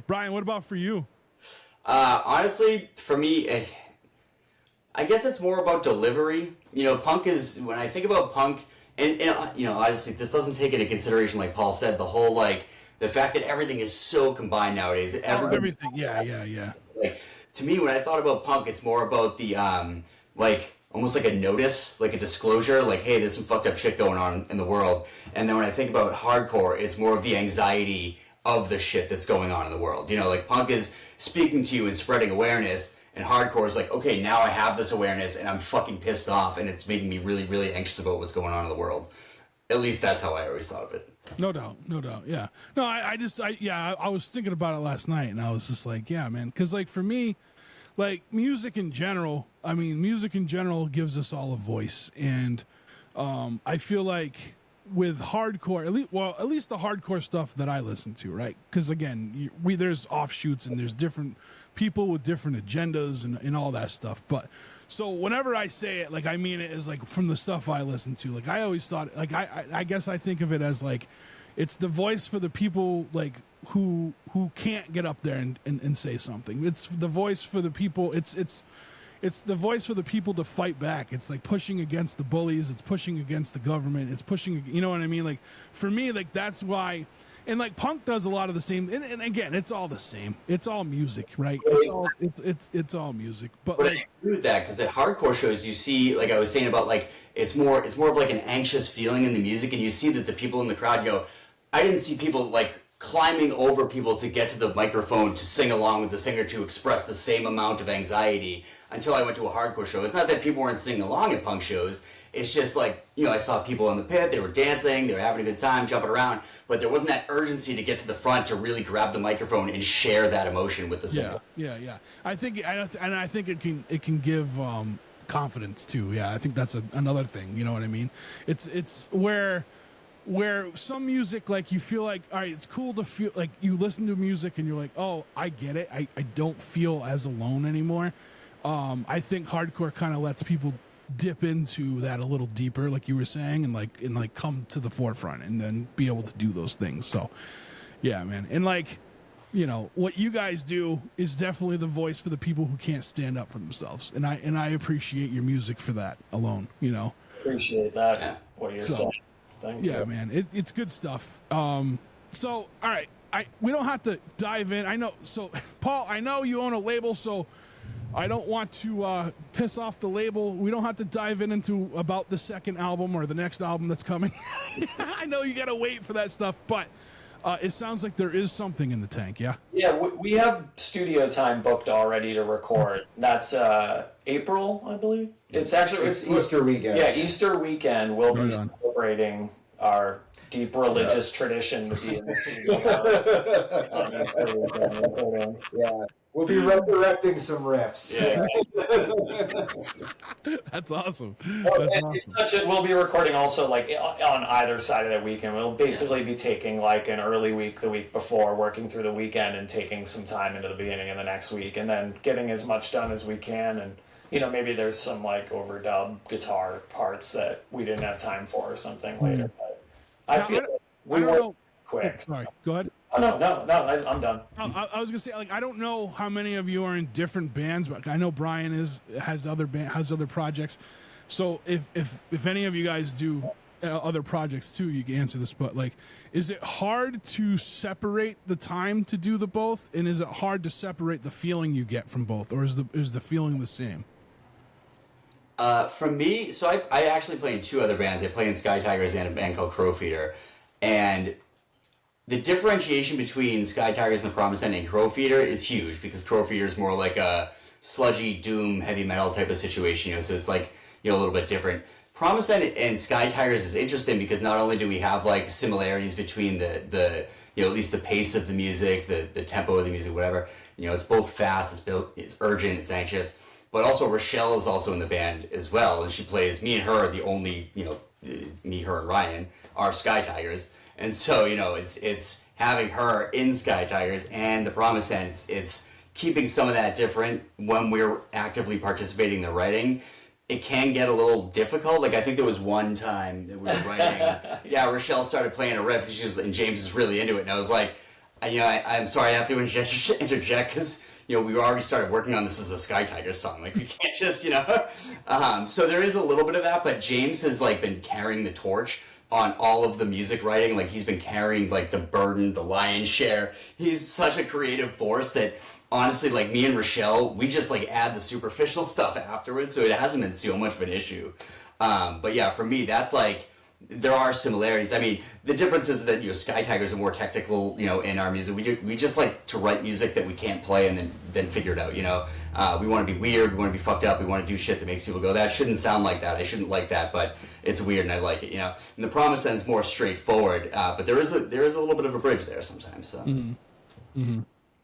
Brian, what about for you? Honestly, for me, I guess it's more about delivery. Punk is, when I think about punk, and obviously this doesn't take into consideration, like Paul said, the whole, like, the fact that everything is so combined nowadays. Everything, yeah. Like, to me, when I thought about punk, it's more about the, like, almost like a notice, like a disclosure, like, hey, there's some fucked up shit going on in the world. And then when I think about hardcore, it's more of the anxiety of the shit that's going on in the world. Like, punk is speaking to you and spreading awareness, and hardcore is like, okay, now I have this awareness and I'm fucking pissed off, and it's making me really, really anxious about what's going on in the world. At least that's how I always thought of it. No doubt, yeah. No, I was thinking about it last night, and I was just like, yeah, man, because like for me, like music in general, gives us all a voice, and I feel like with hardcore, at least the hardcore stuff that I listen to, right? Because again, there's offshoots and there's different people with different agendas and all that stuff. But so whenever I say it, like I mean it as like from the stuff I listen to. Like I always thought, like I guess I think of it as like it's the voice for the people like who can't get up there and say something. It's the voice for the people. It's the voice for the people to fight back. It's like pushing against the bullies. It's pushing against the government. It's pushing, you know what I mean? Like for me, like that's why, and like punk does a lot of the same. And again, it's all the same. It's all music, right? It's all music. But I like, agree with that, because at hardcore shows you see, like I was saying about like it's more of like an anxious feeling in the music, and you see that the people in the crowd go. I didn't see people like climbing over people to get to the microphone to sing along with the singer to express the same amount of anxiety until I went to a hardcore show. It's not that people weren't singing along at punk shows. It's just like, I saw people in the pit, they were dancing, they were having a good time, jumping around, but there wasn't that urgency to get to the front to really grab the microphone and share that emotion with the singer. Yeah. I think it can give confidence too. Yeah, I think that's another thing. You know what I mean? It's where where some music, like, you feel like, all right, it's cool to feel like you listen to music and you're like, oh, I get it. I don't feel as alone anymore. I think hardcore kind of lets people dip into that a little deeper, like you were saying, and like come to the forefront and then be able to do those things. So yeah, man. And like, you know, what you guys do is definitely the voice for the people who can't stand up for themselves. And I appreciate your music for that alone, you know. Appreciate that. What you're saying. Thank you. Yeah, man. It's good stuff. So all right. We don't have to dive in. I know. So Paul, I know you own a label, so I don't want to piss off the label. We don't have to dive into about the second album or the next album that's coming. I know you got to wait for that stuff, but it sounds like there is something in the tank, yeah? Yeah, we have studio time booked already to record. That's April, I believe. It's Easter weekend. Yeah, Easter weekend. We'll be Right on. celebrating our deep religious tradition to be in the studio on Easter weekend recording. Yeah. We'll be resurrecting some riffs. Yeah. That's awesome. Well, That's and awesome. we'll be recording also like on either side of the weekend. We'll basically be taking like an early week the week before, working through the weekend and taking some time into the beginning of the next week, and then getting as much done as we can. And you know, maybe there's some like overdub guitar parts that we didn't have time for or something later. But I feel like we work quick. Sorry, go ahead. Oh, no, I'm done. I was gonna say, like, I don't know how many of you are in different bands, but I know Brian has other projects. So if any of you guys do other projects too, you can answer this. But like, is it hard to separate the time to do the both, and is it hard to separate the feeling you get from both, or is the feeling the same? For me, so I actually play in two other bands. I play in Sky Tigers and a band called Crow Feeder, and the differentiation between Sky Tigers and the Promised End and Crow Feeder is huge, because Crow Feeder is more like a sludgy doom heavy metal type of situation, you know, so it's like, you know, a little bit different. Promised End and Sky Tigers is interesting because not only do we have like similarities between the you know, at least the pace of the music, the tempo of the music, whatever, you know, it's both fast, it's urgent, it's anxious, but also Rochelle is also in the band as well, and she plays, me and her are the only, you know, me, her, and Ryan are Sky Tigers. And so, you know, it's having her in Sky Tigers and the Promised End, it's keeping some of that different when we're actively participating in the writing. It can get a little difficult. Like, I think there was one time that we were writing, yeah, Rochelle started playing a riff, and James was really into it, and I was like, you know, I'm sorry, I have to interject, because, you know, we already started working on this as a Sky Tigers song. Like, we can't just, you know. So there is a little bit of that, but James has, like, been carrying the torch on all of the music writing. Like, he's been carrying like the burden, the lion's share. He's such a creative force that honestly, like, me and Rochelle, we just like add the superficial stuff afterwards, so it hasn't been so much of an issue. But yeah, for me, that's like, there are similarities. I mean, the difference is that, you know, Sky Tigers are more technical, you know, in our music. We just like to write music that we can't play and then figure it out, you know. We want to be weird, we want to be fucked up, we want to do shit that makes people go, that shouldn't sound like that, I shouldn't like that, but it's weird and I like it, you know. And the Promised End's more straightforward, but there is a little bit of a bridge there sometimes, so. Mm-hmm. Mm-hmm.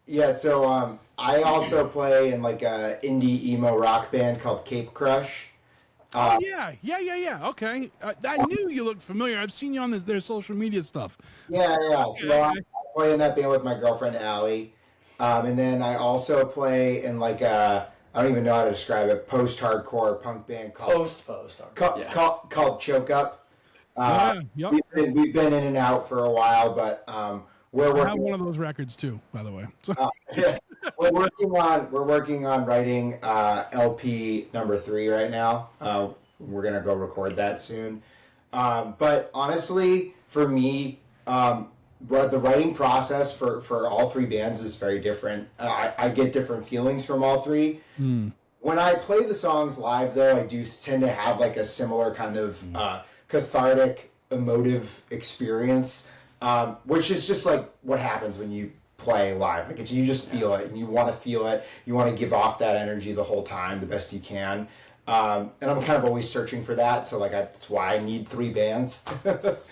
Yeah, so I also play in like a indie emo rock band called Cape Crush. Yeah. Okay, I knew you looked familiar. I've seen you on their social media stuff. Yeah. So I play in that band with my girlfriend Allie, and then I also play in like a, I don't even know how to describe it, post-hardcore punk band called post-hardcore called Choke Up. Yep. We've been in and out for a while, but we're working. I have one of those records too, by the way. We're working on writing LP number 3 right now. We're gonna go record that soon. But honestly, for me, the writing process for all 3 bands is very different. I get different feelings from all 3. When I play the songs live, though, I do tend to have like a similar kind of cathartic, emotive experience, which is just like what happens when you play live. Like, you just feel it, and you want to feel it. You want to give off that energy the whole time, the best you can. And I'm kind of always searching for that. So like, that's why I need 3 bands. But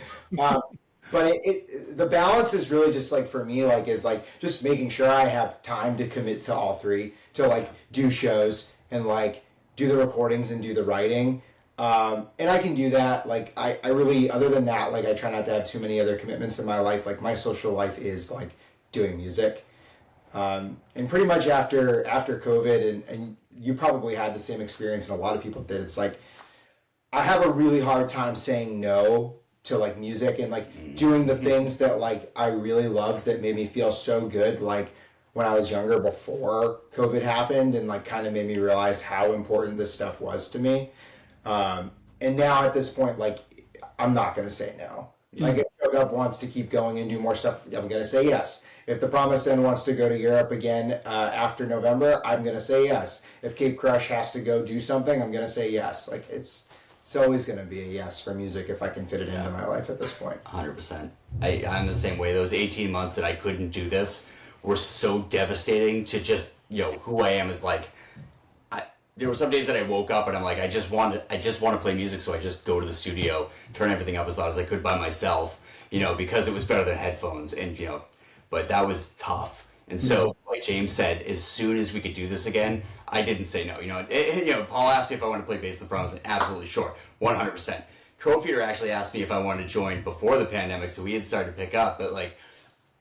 the balance is really just like, for me, like, is like just making sure I have time to commit to all 3, to like do shows and like do the recordings and do the writing. And I can do that. Like, I really, other than that, like, I try not to have too many other commitments in my life. Like, my social life is, like, doing music. And pretty much after COVID, and you probably had the same experience, and a lot of people did, it's like, I have a really hard time saying no to, like, music and, like, doing the things that, like, I really loved that made me feel so good, like, when I was younger before COVID happened, and, like, kind of made me realize how important this stuff was to me. And now at this point, like, I'm not going to say no. Like, if Show Up wants to keep going and do more stuff, I'm going to say yes. If the Promised End wants to go to Europe again after November, I'm going to say yes. If Cape Crush has to go do something, I'm going to say yes. Like, it's always going to be a yes for music if I can fit it into my life at this point. 100%. I'm the same way. Those 18 months that I couldn't do this were so devastating to just, who I am is like, there were some days that I woke up and I'm like, I just want to play music, so I just go to the studio, turn everything up as loud as I could by myself, because it was better than headphones, and but that was tough. And so, like James said, as soon as we could do this again, I didn't say no. Paul asked me if I wanted to play Bass of the Promise, and absolutely sure, 100%. Crowfeeder actually asked me if I wanted to join before the pandemic, so we had started to pick up, but like,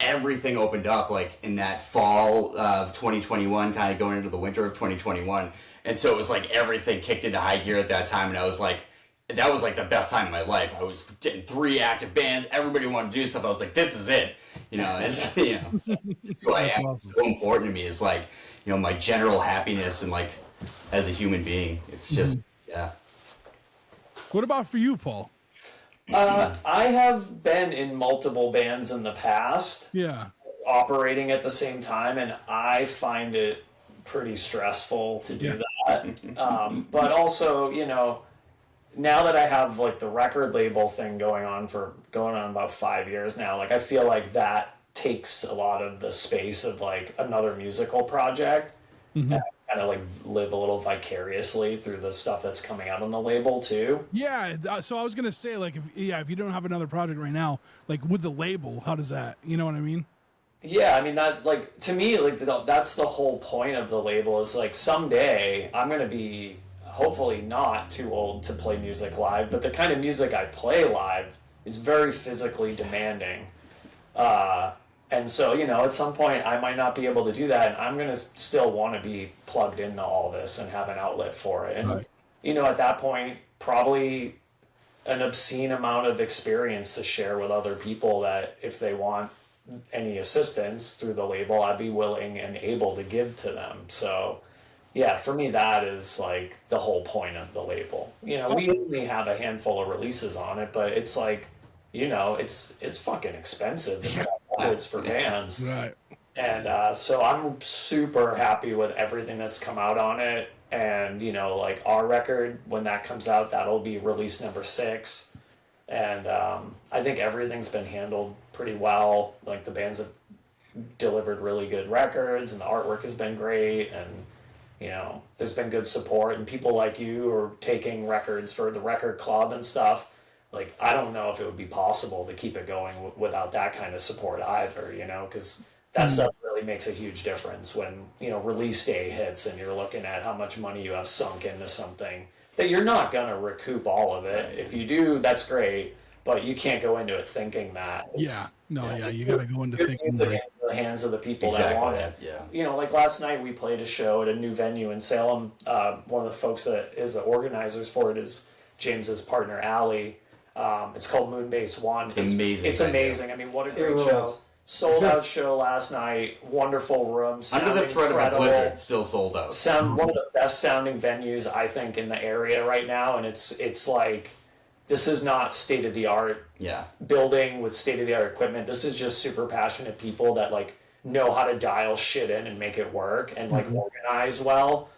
everything opened up like in that fall of 2021, kind of going into the winter of 2021. And so it was like everything kicked into high gear at that time. And I was like, that was like the best time of my life. I was getting 3 active bands. Everybody wanted to do stuff. I was like, this is it. It's, that's why it's so important to me is like, my general happiness and like as a human being, it's just, yeah. What about for you, Paul? I have been in multiple bands in the past. Yeah. Operating at the same time, and I find it pretty stressful to do that. But also, now that I have like the record label thing going on about 5 years now, like I feel like that takes a lot of the space of like another musical project. And I kind of like live a little vicariously through the stuff that's coming out on the label too. Yeah, so I was gonna say like if you don't have another project right now, like with the label, how does that? You know what I mean? Yeah, I mean that like to me like that's the whole point of the label is like someday I'm gonna be hopefully not too old to play music live, but the kind of music I play live is very physically demanding. And so, at some point I might not be able to do that, and I'm going to still want to be plugged into all this and have an outlet for it. And, at that point, probably an obscene amount of experience to share with other people that if they want any assistance through the label, I'd be willing and able to give to them. So, yeah, for me, that is like the whole point of the label. We only have a handful of releases on it, but it's like, it's fucking expensive. It's for bands. Right. And so I'm super happy with everything that's come out on it. And, like our record, when that comes out, that'll be release number 6. And I think everything's been handled pretty well. Like the bands have delivered really good records and the artwork has been great. And, there's been good support. And people like you are taking records for the record club and stuff. Like, I don't know if it would be possible to keep it going without that kind of support either, because that stuff really makes a huge difference when, release day hits and you're looking at how much money you have sunk into something that you're not going to recoup all of it. If you do, that's great, but you can't go into it thinking that. You got to go into thinking that. In the hands of the people that want it. Yeah. Like last night we played a show at a new venue in Salem. One of the folks that is the organizers for it is James's partner, Allie. It's called Moonbase One. It's amazing. It's amazing. I mean, what a great show. Sold out show last night. Wonderful room. Under the threat of a blizzard, still sold out. One of the best sounding venues, I think, in the area right now. And it's like, this is not state of the art building with state of the art equipment. This is just super passionate people that like know how to dial shit in and make it work and like organize well.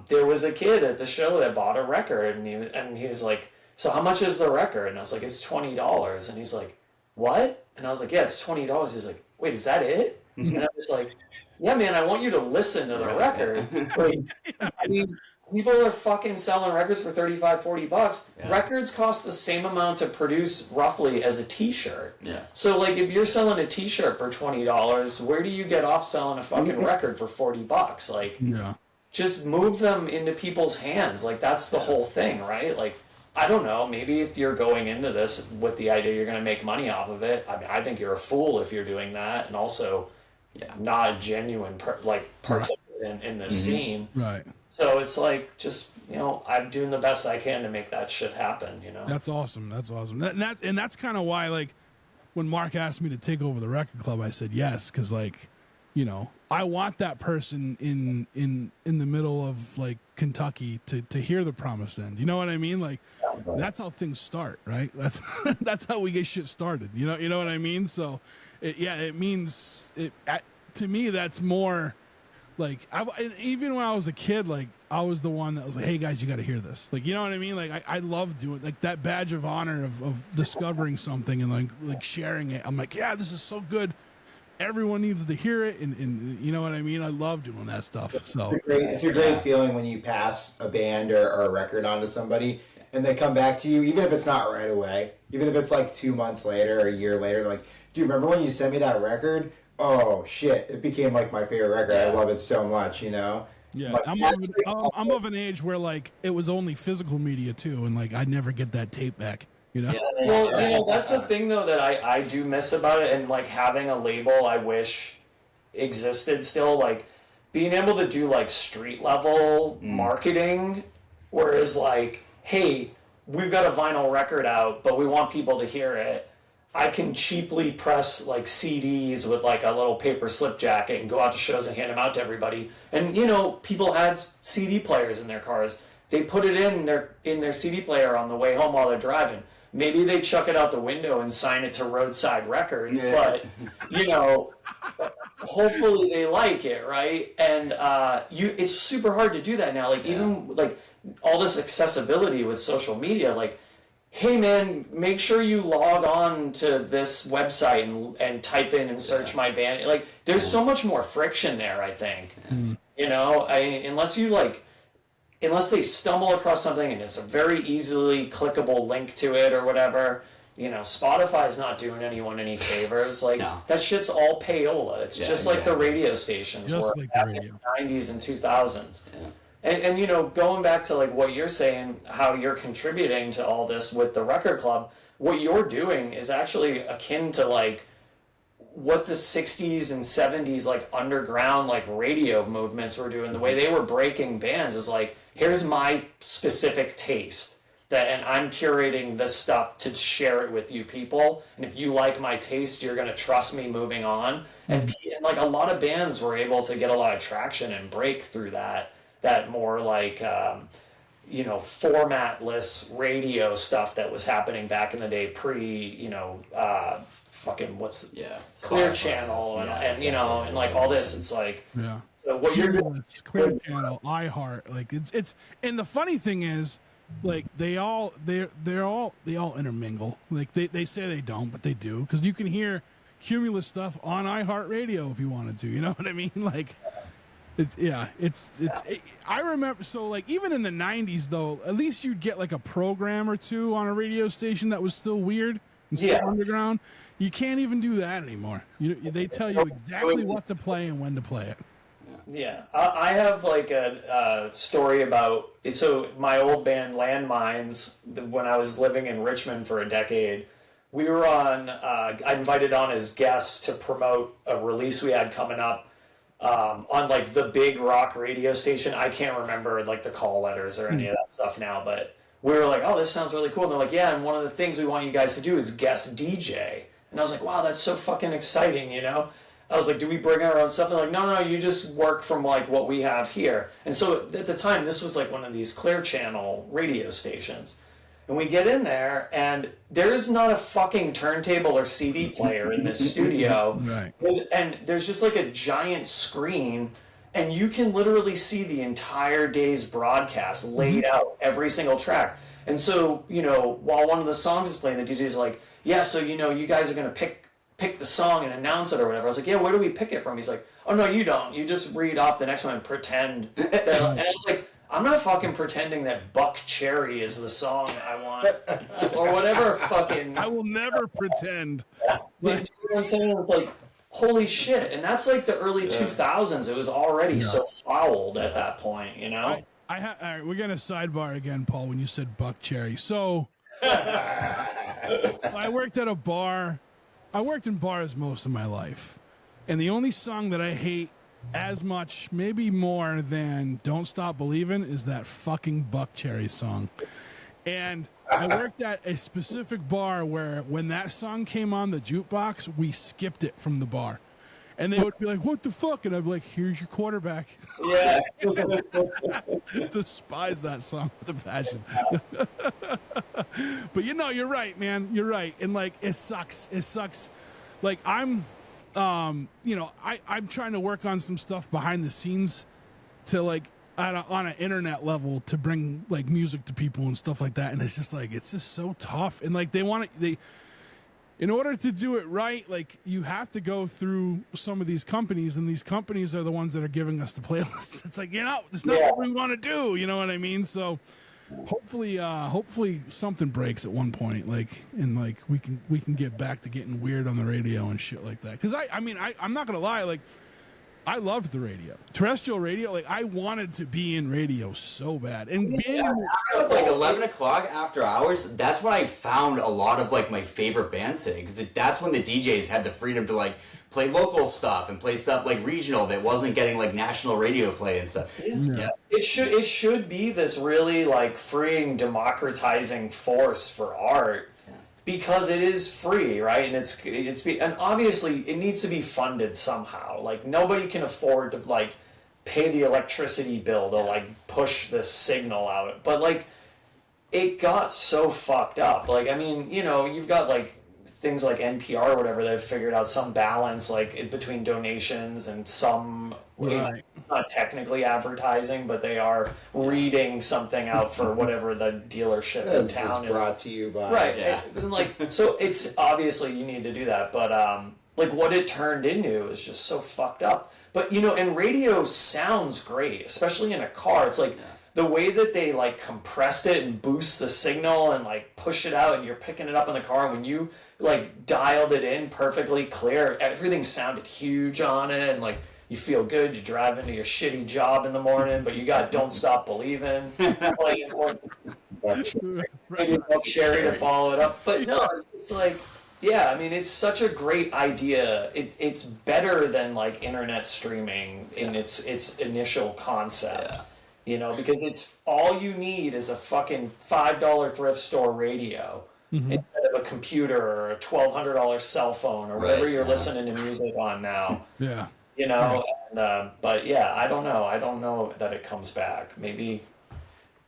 There was a kid at the show that bought a record and he was like, so how much is the record? And I was like, it's $20. And he's like, what? And I was like, yeah, it's $20. He's like, wait, is that it? And I was like, yeah, man, I want you to listen to the record. Like, I mean, people are fucking selling records for $35, $40. Yeah. Records cost the same amount to produce roughly as a t-shirt. Yeah. So like if you're selling a t-shirt for $20, where do you get off selling a fucking record for $40? Like, just move them into people's hands. Like, that's the whole thing, right? Like, I don't know, maybe if you're going into this with the idea you're going to make money off of it, I mean, I think you're a fool if you're doing that, and also not a genuine participant in this scene. Right. So it's like, just, you know, I'm doing the best I can to make that shit happen, you know? That's awesome. That's awesome. And that's kind of why, like, when Mark asked me to take over the record club, I said yes, because, like, you know, I want that person in the middle of, like, Kentucky to hear the Promised End. You know what I mean? Like, that's how things start, right? That's how we get shit started. You know what I mean? So, it means it to me. That's more like even when I was a kid, like, I was the one that was like, hey guys, you got to hear this. Like, you know what I mean? Like, I love doing, like, that badge of honor of discovering something and like sharing it. I'm like, yeah, this is so good. Everyone needs to hear it, and you know what I mean? I love doing that stuff. So it's a great feeling when you pass a band or a record on to somebody and they come back to you, even if it's not right away, even if it's like 2 months later or a year later, they're like, do you remember when you sent me that record? Oh shit, it became like my favorite record. I love it so much, you know? yeah, But I'm of an age where, like, it was only physical media too, and, like, I never get that tape back. You know? Well, you know, that's the thing, though, that I do miss about it, and, like, having a label I wish existed still, like, being able to do, like, street level marketing, whereas, like, hey, we've got a vinyl record out, but we want people to hear it. I can cheaply press, like, CDs with, like, a little paper slip jacket and go out to shows and hand them out to everybody. And, you know, people had CD players in their cars. They put it in their CD player on the way home while they're driving. Maybe they chuck it out the window and sign it to Roadside Records, but, you know, hopefully they like it, right? And it's super hard to do that now. Like, even, like, all this accessibility with social media, like, hey, man, make sure you log on to this website and type in and search my band. Like, there's so much more friction there, I think. You know, unless they stumble across something and it's a very easily clickable link to it or whatever, you know, Spotify's not doing anyone any favors. Like, that shit's all payola. It's just like the radio stations were like back the in radio. the 90s and 2000s. And, you know, going back to, like, what you're saying, how you're contributing to all this with the record club, what you're doing is actually akin to, like, what the 60s and 70s, like, underground, like, radio movements were doing. The way they were breaking bands is like, here's my specific taste, and I'm curating this stuff to share it with you people, and if you like my taste, you're going to trust me moving on. And like, a lot of bands were able to get a lot of traction and break through that more, like, you know, formatless radio stuff that was happening back in the day, you know, fucking Clear Channel and you know, and, like, all this. It's like, so what you're doing, Clear Channel, iHeart, like, it's and the funny thing is, like, they're all intermingle. Like, they say they don't, but they do, because you can hear Cumulus stuff on iHeart Radio if you wanted to. You know what I mean? Like, I remember, so, like, even in the 90s, though, at least you'd get, like, a program or two on a radio station that was still weird and still underground. You can't even do that anymore. They tell you exactly what to play and when to play it. Yeah, I have, like, a story about, so my old band Landmines, when I was living in Richmond for a decade, we were I invited on as guests to promote a release we had coming up on, like, the big rock radio station. I can't remember, like, the call letters or any of that stuff now, but we were like, oh, this sounds really cool. And they're like, yeah, and one of the things we want you guys to do is guest DJ. And I was like, wow, that's so fucking exciting, you know? I was like, do we bring our own stuff? And they're like, no, you just work from, like, what we have here. And so at the time, this was, like, one of these Clear Channel radio stations. And we get in there, and there's not a fucking turntable or CD player in this studio. Right. And there's just, like, a giant screen, and you can literally see the entire day's broadcast laid out, every single track. And so, you know, while one of the songs is playing, the DJ's like, yeah, so, you know, you guys are going to pick the song and announce it or whatever. I was like, yeah, where do we pick it from? He's like, oh, no, you don't. You just read off the next one and pretend. And I was like, I'm not fucking pretending that Buck Cherry is the song I want. Or whatever fucking... I will never pretend. You know what I'm saying? It's like, holy shit. And that's like the early 2000s. It was already so fouled at that point, you know? All right, we're gonna sidebar again, Paul. When you said Buck Cherry, so I worked at a bar. I worked in bars most of my life, and the only song that I hate as much, maybe more than "Don't Stop Believin'," is that fucking Buck Cherry song. And I worked at a specific bar where, when that song came on the jukebox, we skipped it from the bar. And they would be like, "What the fuck?" And I'd be like, "Here's your quarterback." Yeah. Despise that song with a passion. But you're right, man. You're right. And like, it sucks. It sucks. Like, I'm trying to work on some stuff behind the scenes to, like, on an internet level, to bring like music to people and stuff like that. And it's just so tough. And like, in order to do it right, like, you have to go through some of these companies, and these companies are the ones that are giving us the playlists. It's like, it's not what we want to do. You know what I mean? So hopefully something breaks at one point, like, and like we can get back to getting weird on the radio and shit like that. Because I'm not gonna lie, like, I loved the radio, terrestrial radio. Like, I wanted to be in radio so bad, and being After like 11 o'clock after hours, that's when I found a lot of like my favorite bands today, because that's when the DJs had the freedom to like play local stuff and play stuff like regional that wasn't getting like national radio play and stuff. Yeah. It should be this really like freeing, democratizing force for art. Because it is free, right? And obviously it needs to be funded somehow. Like, nobody can afford to like pay the electricity bill to like push this signal out. But like, it got so fucked up. Like, I mean, you've got like things like NPR or whatever that have figured out some balance like in between donations and some not technically advertising, but they are reading something out for whatever the dealership in town is. Brought to you by And like, so it's obviously you need to do that, but like what it turned into is just so fucked up. But and radio sounds great, especially in a car. It's like the way that they like compressed it and boost the signal and like push it out, and you're picking it up in the car. And when you like dialed it in perfectly clear, everything sounded huge on it, and like you feel good. You drive into your shitty job in the morning, but you got "Don't Stop Believin'" playing, or maybe Buck Cherry to follow it up. But no, it's like, yeah, I mean, it's such a great idea. It's better than like internet streaming in its initial concept. Yeah. Because it's all you need is a fucking $5 thrift store radio instead of a computer or a $1,200 cell phone or whatever you're listening to music on now. Yeah. But yeah, I don't know. I don't know that it comes back. Maybe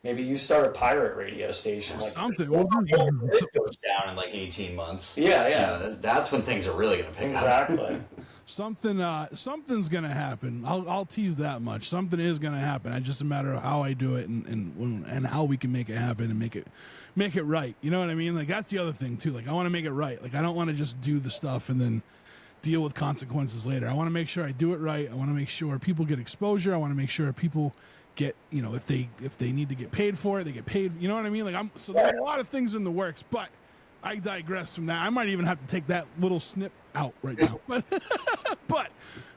you start a pirate radio station. Like something. It goes down in like 18 months. Yeah. That's when things are really going to pick up. Exactly. Something's gonna happen. I'll tease that much. Something is gonna happen. It's just a matter of how I do it and how we can make it happen and make it right. You know what I mean? Like, that's the other thing too. Like, I want to make it right. Like, I don't want to just do the stuff and then deal with consequences later. I want to make sure I do it right. I want to make sure people get exposure. I want to make sure people get, if they need to get paid for it, they get paid. You know what I mean? Like, so there's a lot of things in the works, but I digress from that. I might even have to take that little snip out right now. But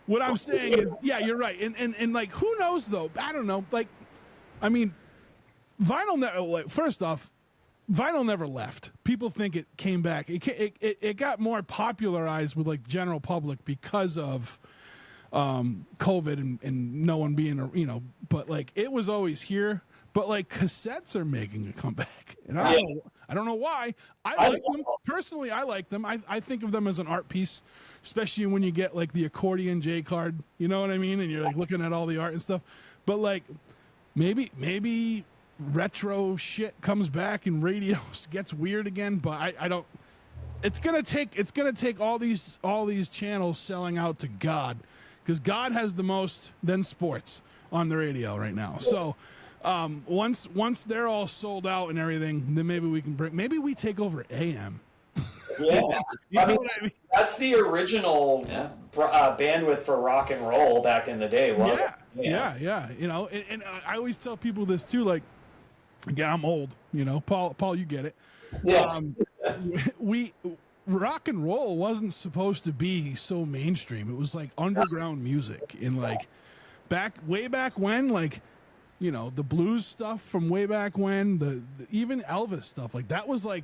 what I'm saying is, yeah, you're right. And like, who knows though? I don't know. Like, I mean, first off, vinyl never left. People think it came back. It got more popularized with like general public because of COVID and no one being, but like, it was always here. But like, cassettes are making a comeback, and I don't know why. I like them personally. I like them. I think of them as an art piece, especially when you get like the accordion J card. You know what I mean? And you're like looking at all the art and stuff. But like, maybe retro shit comes back and radio gets weird again. But I don't. It's gonna take all these channels selling out to God, because God has the most then sports on the radio right now. So. Once they're all sold out and everything, then maybe we take over AM. Yeah, I mean, that's the original bandwidth for rock and roll back in the day, wasn't it? Yeah. And I always tell people this too. Like, again, I'm old. Paul, you get it. Yeah. rock and roll wasn't supposed to be so mainstream. It was like underground music in like way back when, like, you know, the blues stuff from way back when, the even Elvis stuff, like that was like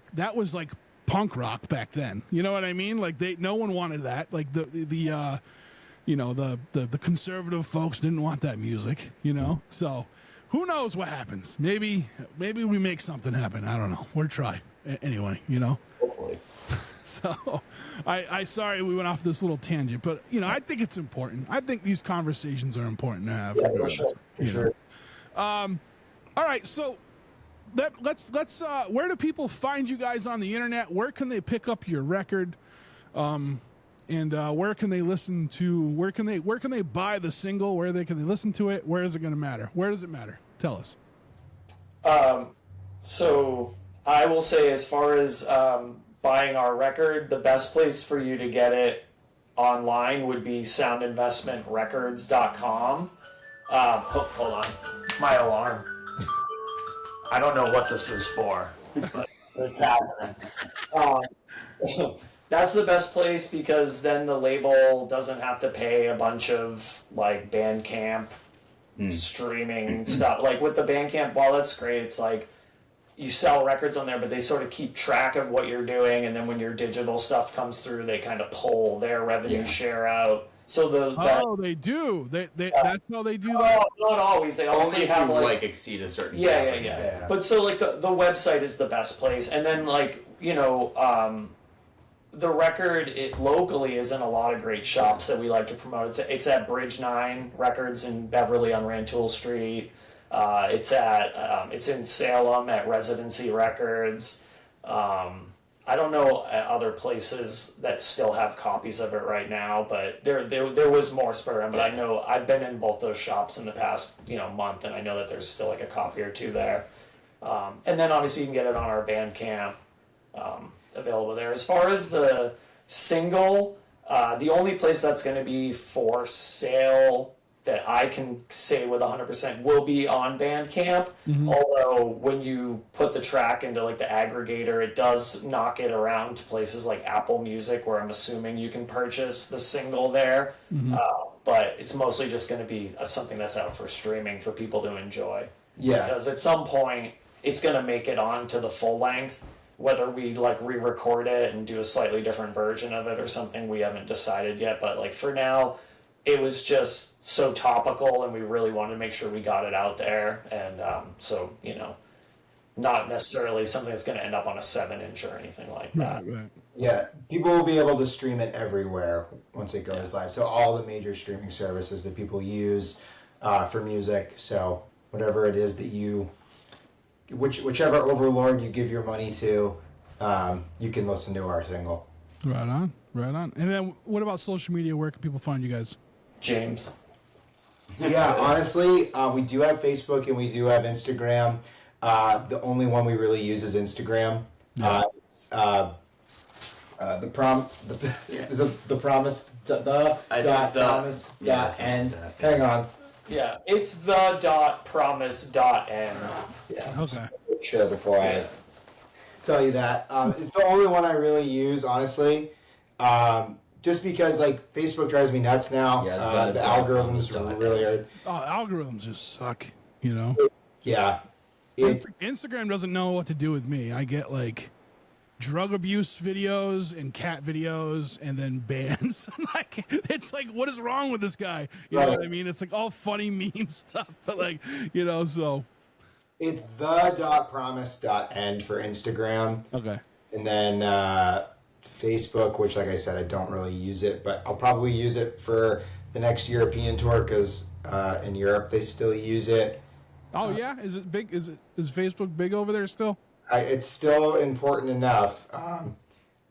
punk rock back then. You know what I mean? Like no one wanted that. Like the you know, the conservative folks didn't want that music, you know? So who knows what happens? Maybe we make something happen. I don't know. We'll try. Anyway, you know? Hopefully. So I sorry we went off this little tangent, but, you know, I think it's important. I think these conversations are important to have. Yeah, for sure. For sure. All right, so let's where do people find you guys on the internet? Where can they pick up your record? And where can they listen to? Where can they buy the single? Where can they listen to it? Where is it going to matter? Where does it matter? Tell us. So I will say, as far as buying our record, the best place for you to get it online would be soundinvestmentrecords.com. Hold on, my alarm. I don't know what this is for, but it's happening. That's the best place, because then the label doesn't have to pay a bunch of like Bandcamp streaming stuff. Like with the Bandcamp, while that's great, it's like you sell records on there, but they sort of keep track of what you're doing, and then when your digital stuff comes through, they kind of pull their revenue share out. So they do. That's how they do that. Not always. They Only obviously if have you like exceed a certain yeah. But so like the website is the best place, and then like, you know, the record locally is in a lot of great shops that we like to promote. It's at Bridge 9 Records in Beverly on Rantoul Street. It's in Salem at Residency Records. I don't know other places that still have copies of it right now, but there was more spread around. But I know I've been in both those shops in the past month, and I know that there's still like a copy or two there. And then obviously you can get it on our Bandcamp. Available there. As far as the single, the only place that's going to be for sale that I can say with 100% will be on Bandcamp. Mm-hmm. Although when you put the track into like the aggregator, it does knock it around to places like Apple Music, where I'm assuming you can purchase the single there. Mm-hmm. But it's mostly just going to be something that's out for streaming for people to enjoy. Yeah. Because at some point it's going to make it onto the full length. Whether we like re-record it and do a slightly different version of it or something, we haven't decided yet. But like for now, it was just so topical, and we really wanted to make sure we got it out there. And so, not necessarily something that's going to end up on a 7-inch or anything like that. Right. Yeah, people will be able to stream it everywhere once it goes live. So all the major streaming services that people use for music. So whatever it is that whichever overlord you give your money to, you can listen to our single. Right on. And then what about social media? Where can people find you guys? James. Yeah, honestly, we do have Facebook and we do have Instagram. The only one we really use is Instagram. Yeah. The promise end. Hang on. Yeah, it's the.promise.end. Yeah. Okay. Sure, before I tell you that. It's the only one I really use, honestly. Just because, like, Facebook drives me nuts now. Yeah, the algorithms are really hard. Oh, algorithms just suck, you know? Yeah. Instagram doesn't know what to do with me. I get, like, drug abuse videos and cat videos and then bans. Like, it's like, what is wrong with this guy? You know what I mean? It's like all funny meme stuff, but like, so. It's the.promise.end for Instagram. Okay. And then Facebook, which, like I said, I don't really use it, but I'll probably use it for the next European tour, because in Europe they still use it. Oh yeah? Is it big? Is Facebook big over there still? It's still important enough. I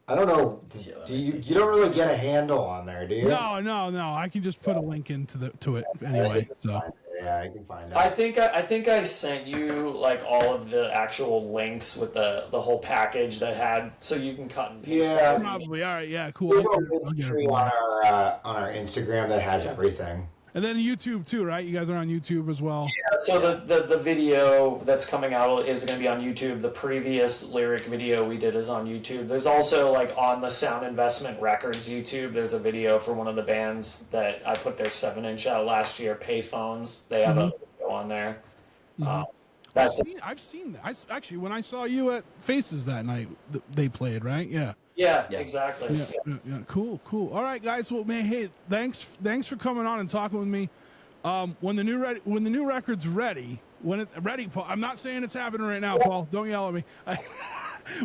don't know. Do you don't really get a handle on there, do you? No. I can just put a link to it anyway. So yeah, I can find out. I think I sent you like all of the actual links with the whole package that had, so you can cut and paste. Yeah, that. probably. All right. Yeah. Cool. We have a link tree on our Instagram that has everything. And then YouTube too, right? You guys are on YouTube as well. Yeah, so the video that's coming out is going to be on YouTube. The previous lyric video we did is on YouTube. There's also like on the Sound Investment Records YouTube, there's a video for one of the bands that I put their 7-inch out last year, Payphones. They have a video on there. I've seen that. Actually, when I saw you at Faces that night, they played, right? Yeah. Yeah, exactly. Yeah. Cool. All right, guys. Well, man, hey, thanks for coming on and talking with me. When the new record's ready, when it's ready, Paul. I'm not saying it's happening right now, Paul. Don't yell at me.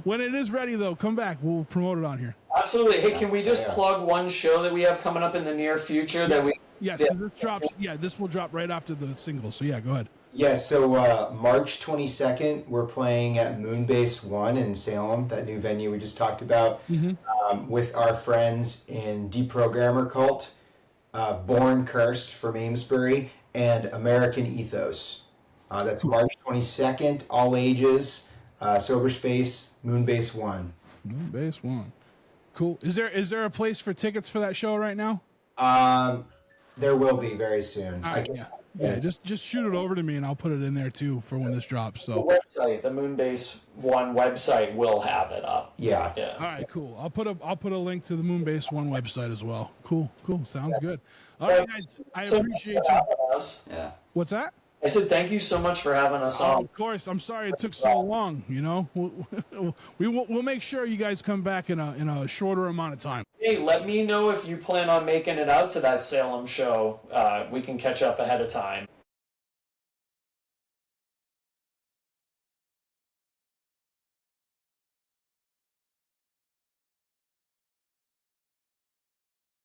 When it is ready, though, come back. We'll promote it on here. Absolutely. Hey, can we just plug one show that we have coming up in the near future that we? Yes, this drops. Yeah, this will drop right after the single. So yeah, go ahead. Yeah, so March 22nd, we're playing at Moonbase 1 in Salem, that new venue we just talked about, with our friends in Deprogrammer Cult, Born Cursed from Amesbury, and American Ethos. That's March 22nd, all ages, Sober Space, Moonbase 1. Moonbase 1. Cool. Is there a place for tickets for that show right now? There will be very soon. Yeah, just shoot it over to me and I'll put it in there too for when this drops. So the website, the Moonbase 1 website will have it up. Yeah. All right, cool. I'll put a link to the Moonbase 1 website as well. Cool. Sounds good. All right, guys. I appreciate you. Yeah. What's that? I said thank you so much for having us on. Of course. I'm sorry it took so long. You know, we'll make sure you guys come back in a shorter amount of time. Hey, let me know if you plan on making it out to that Salem show. We can catch up ahead of time.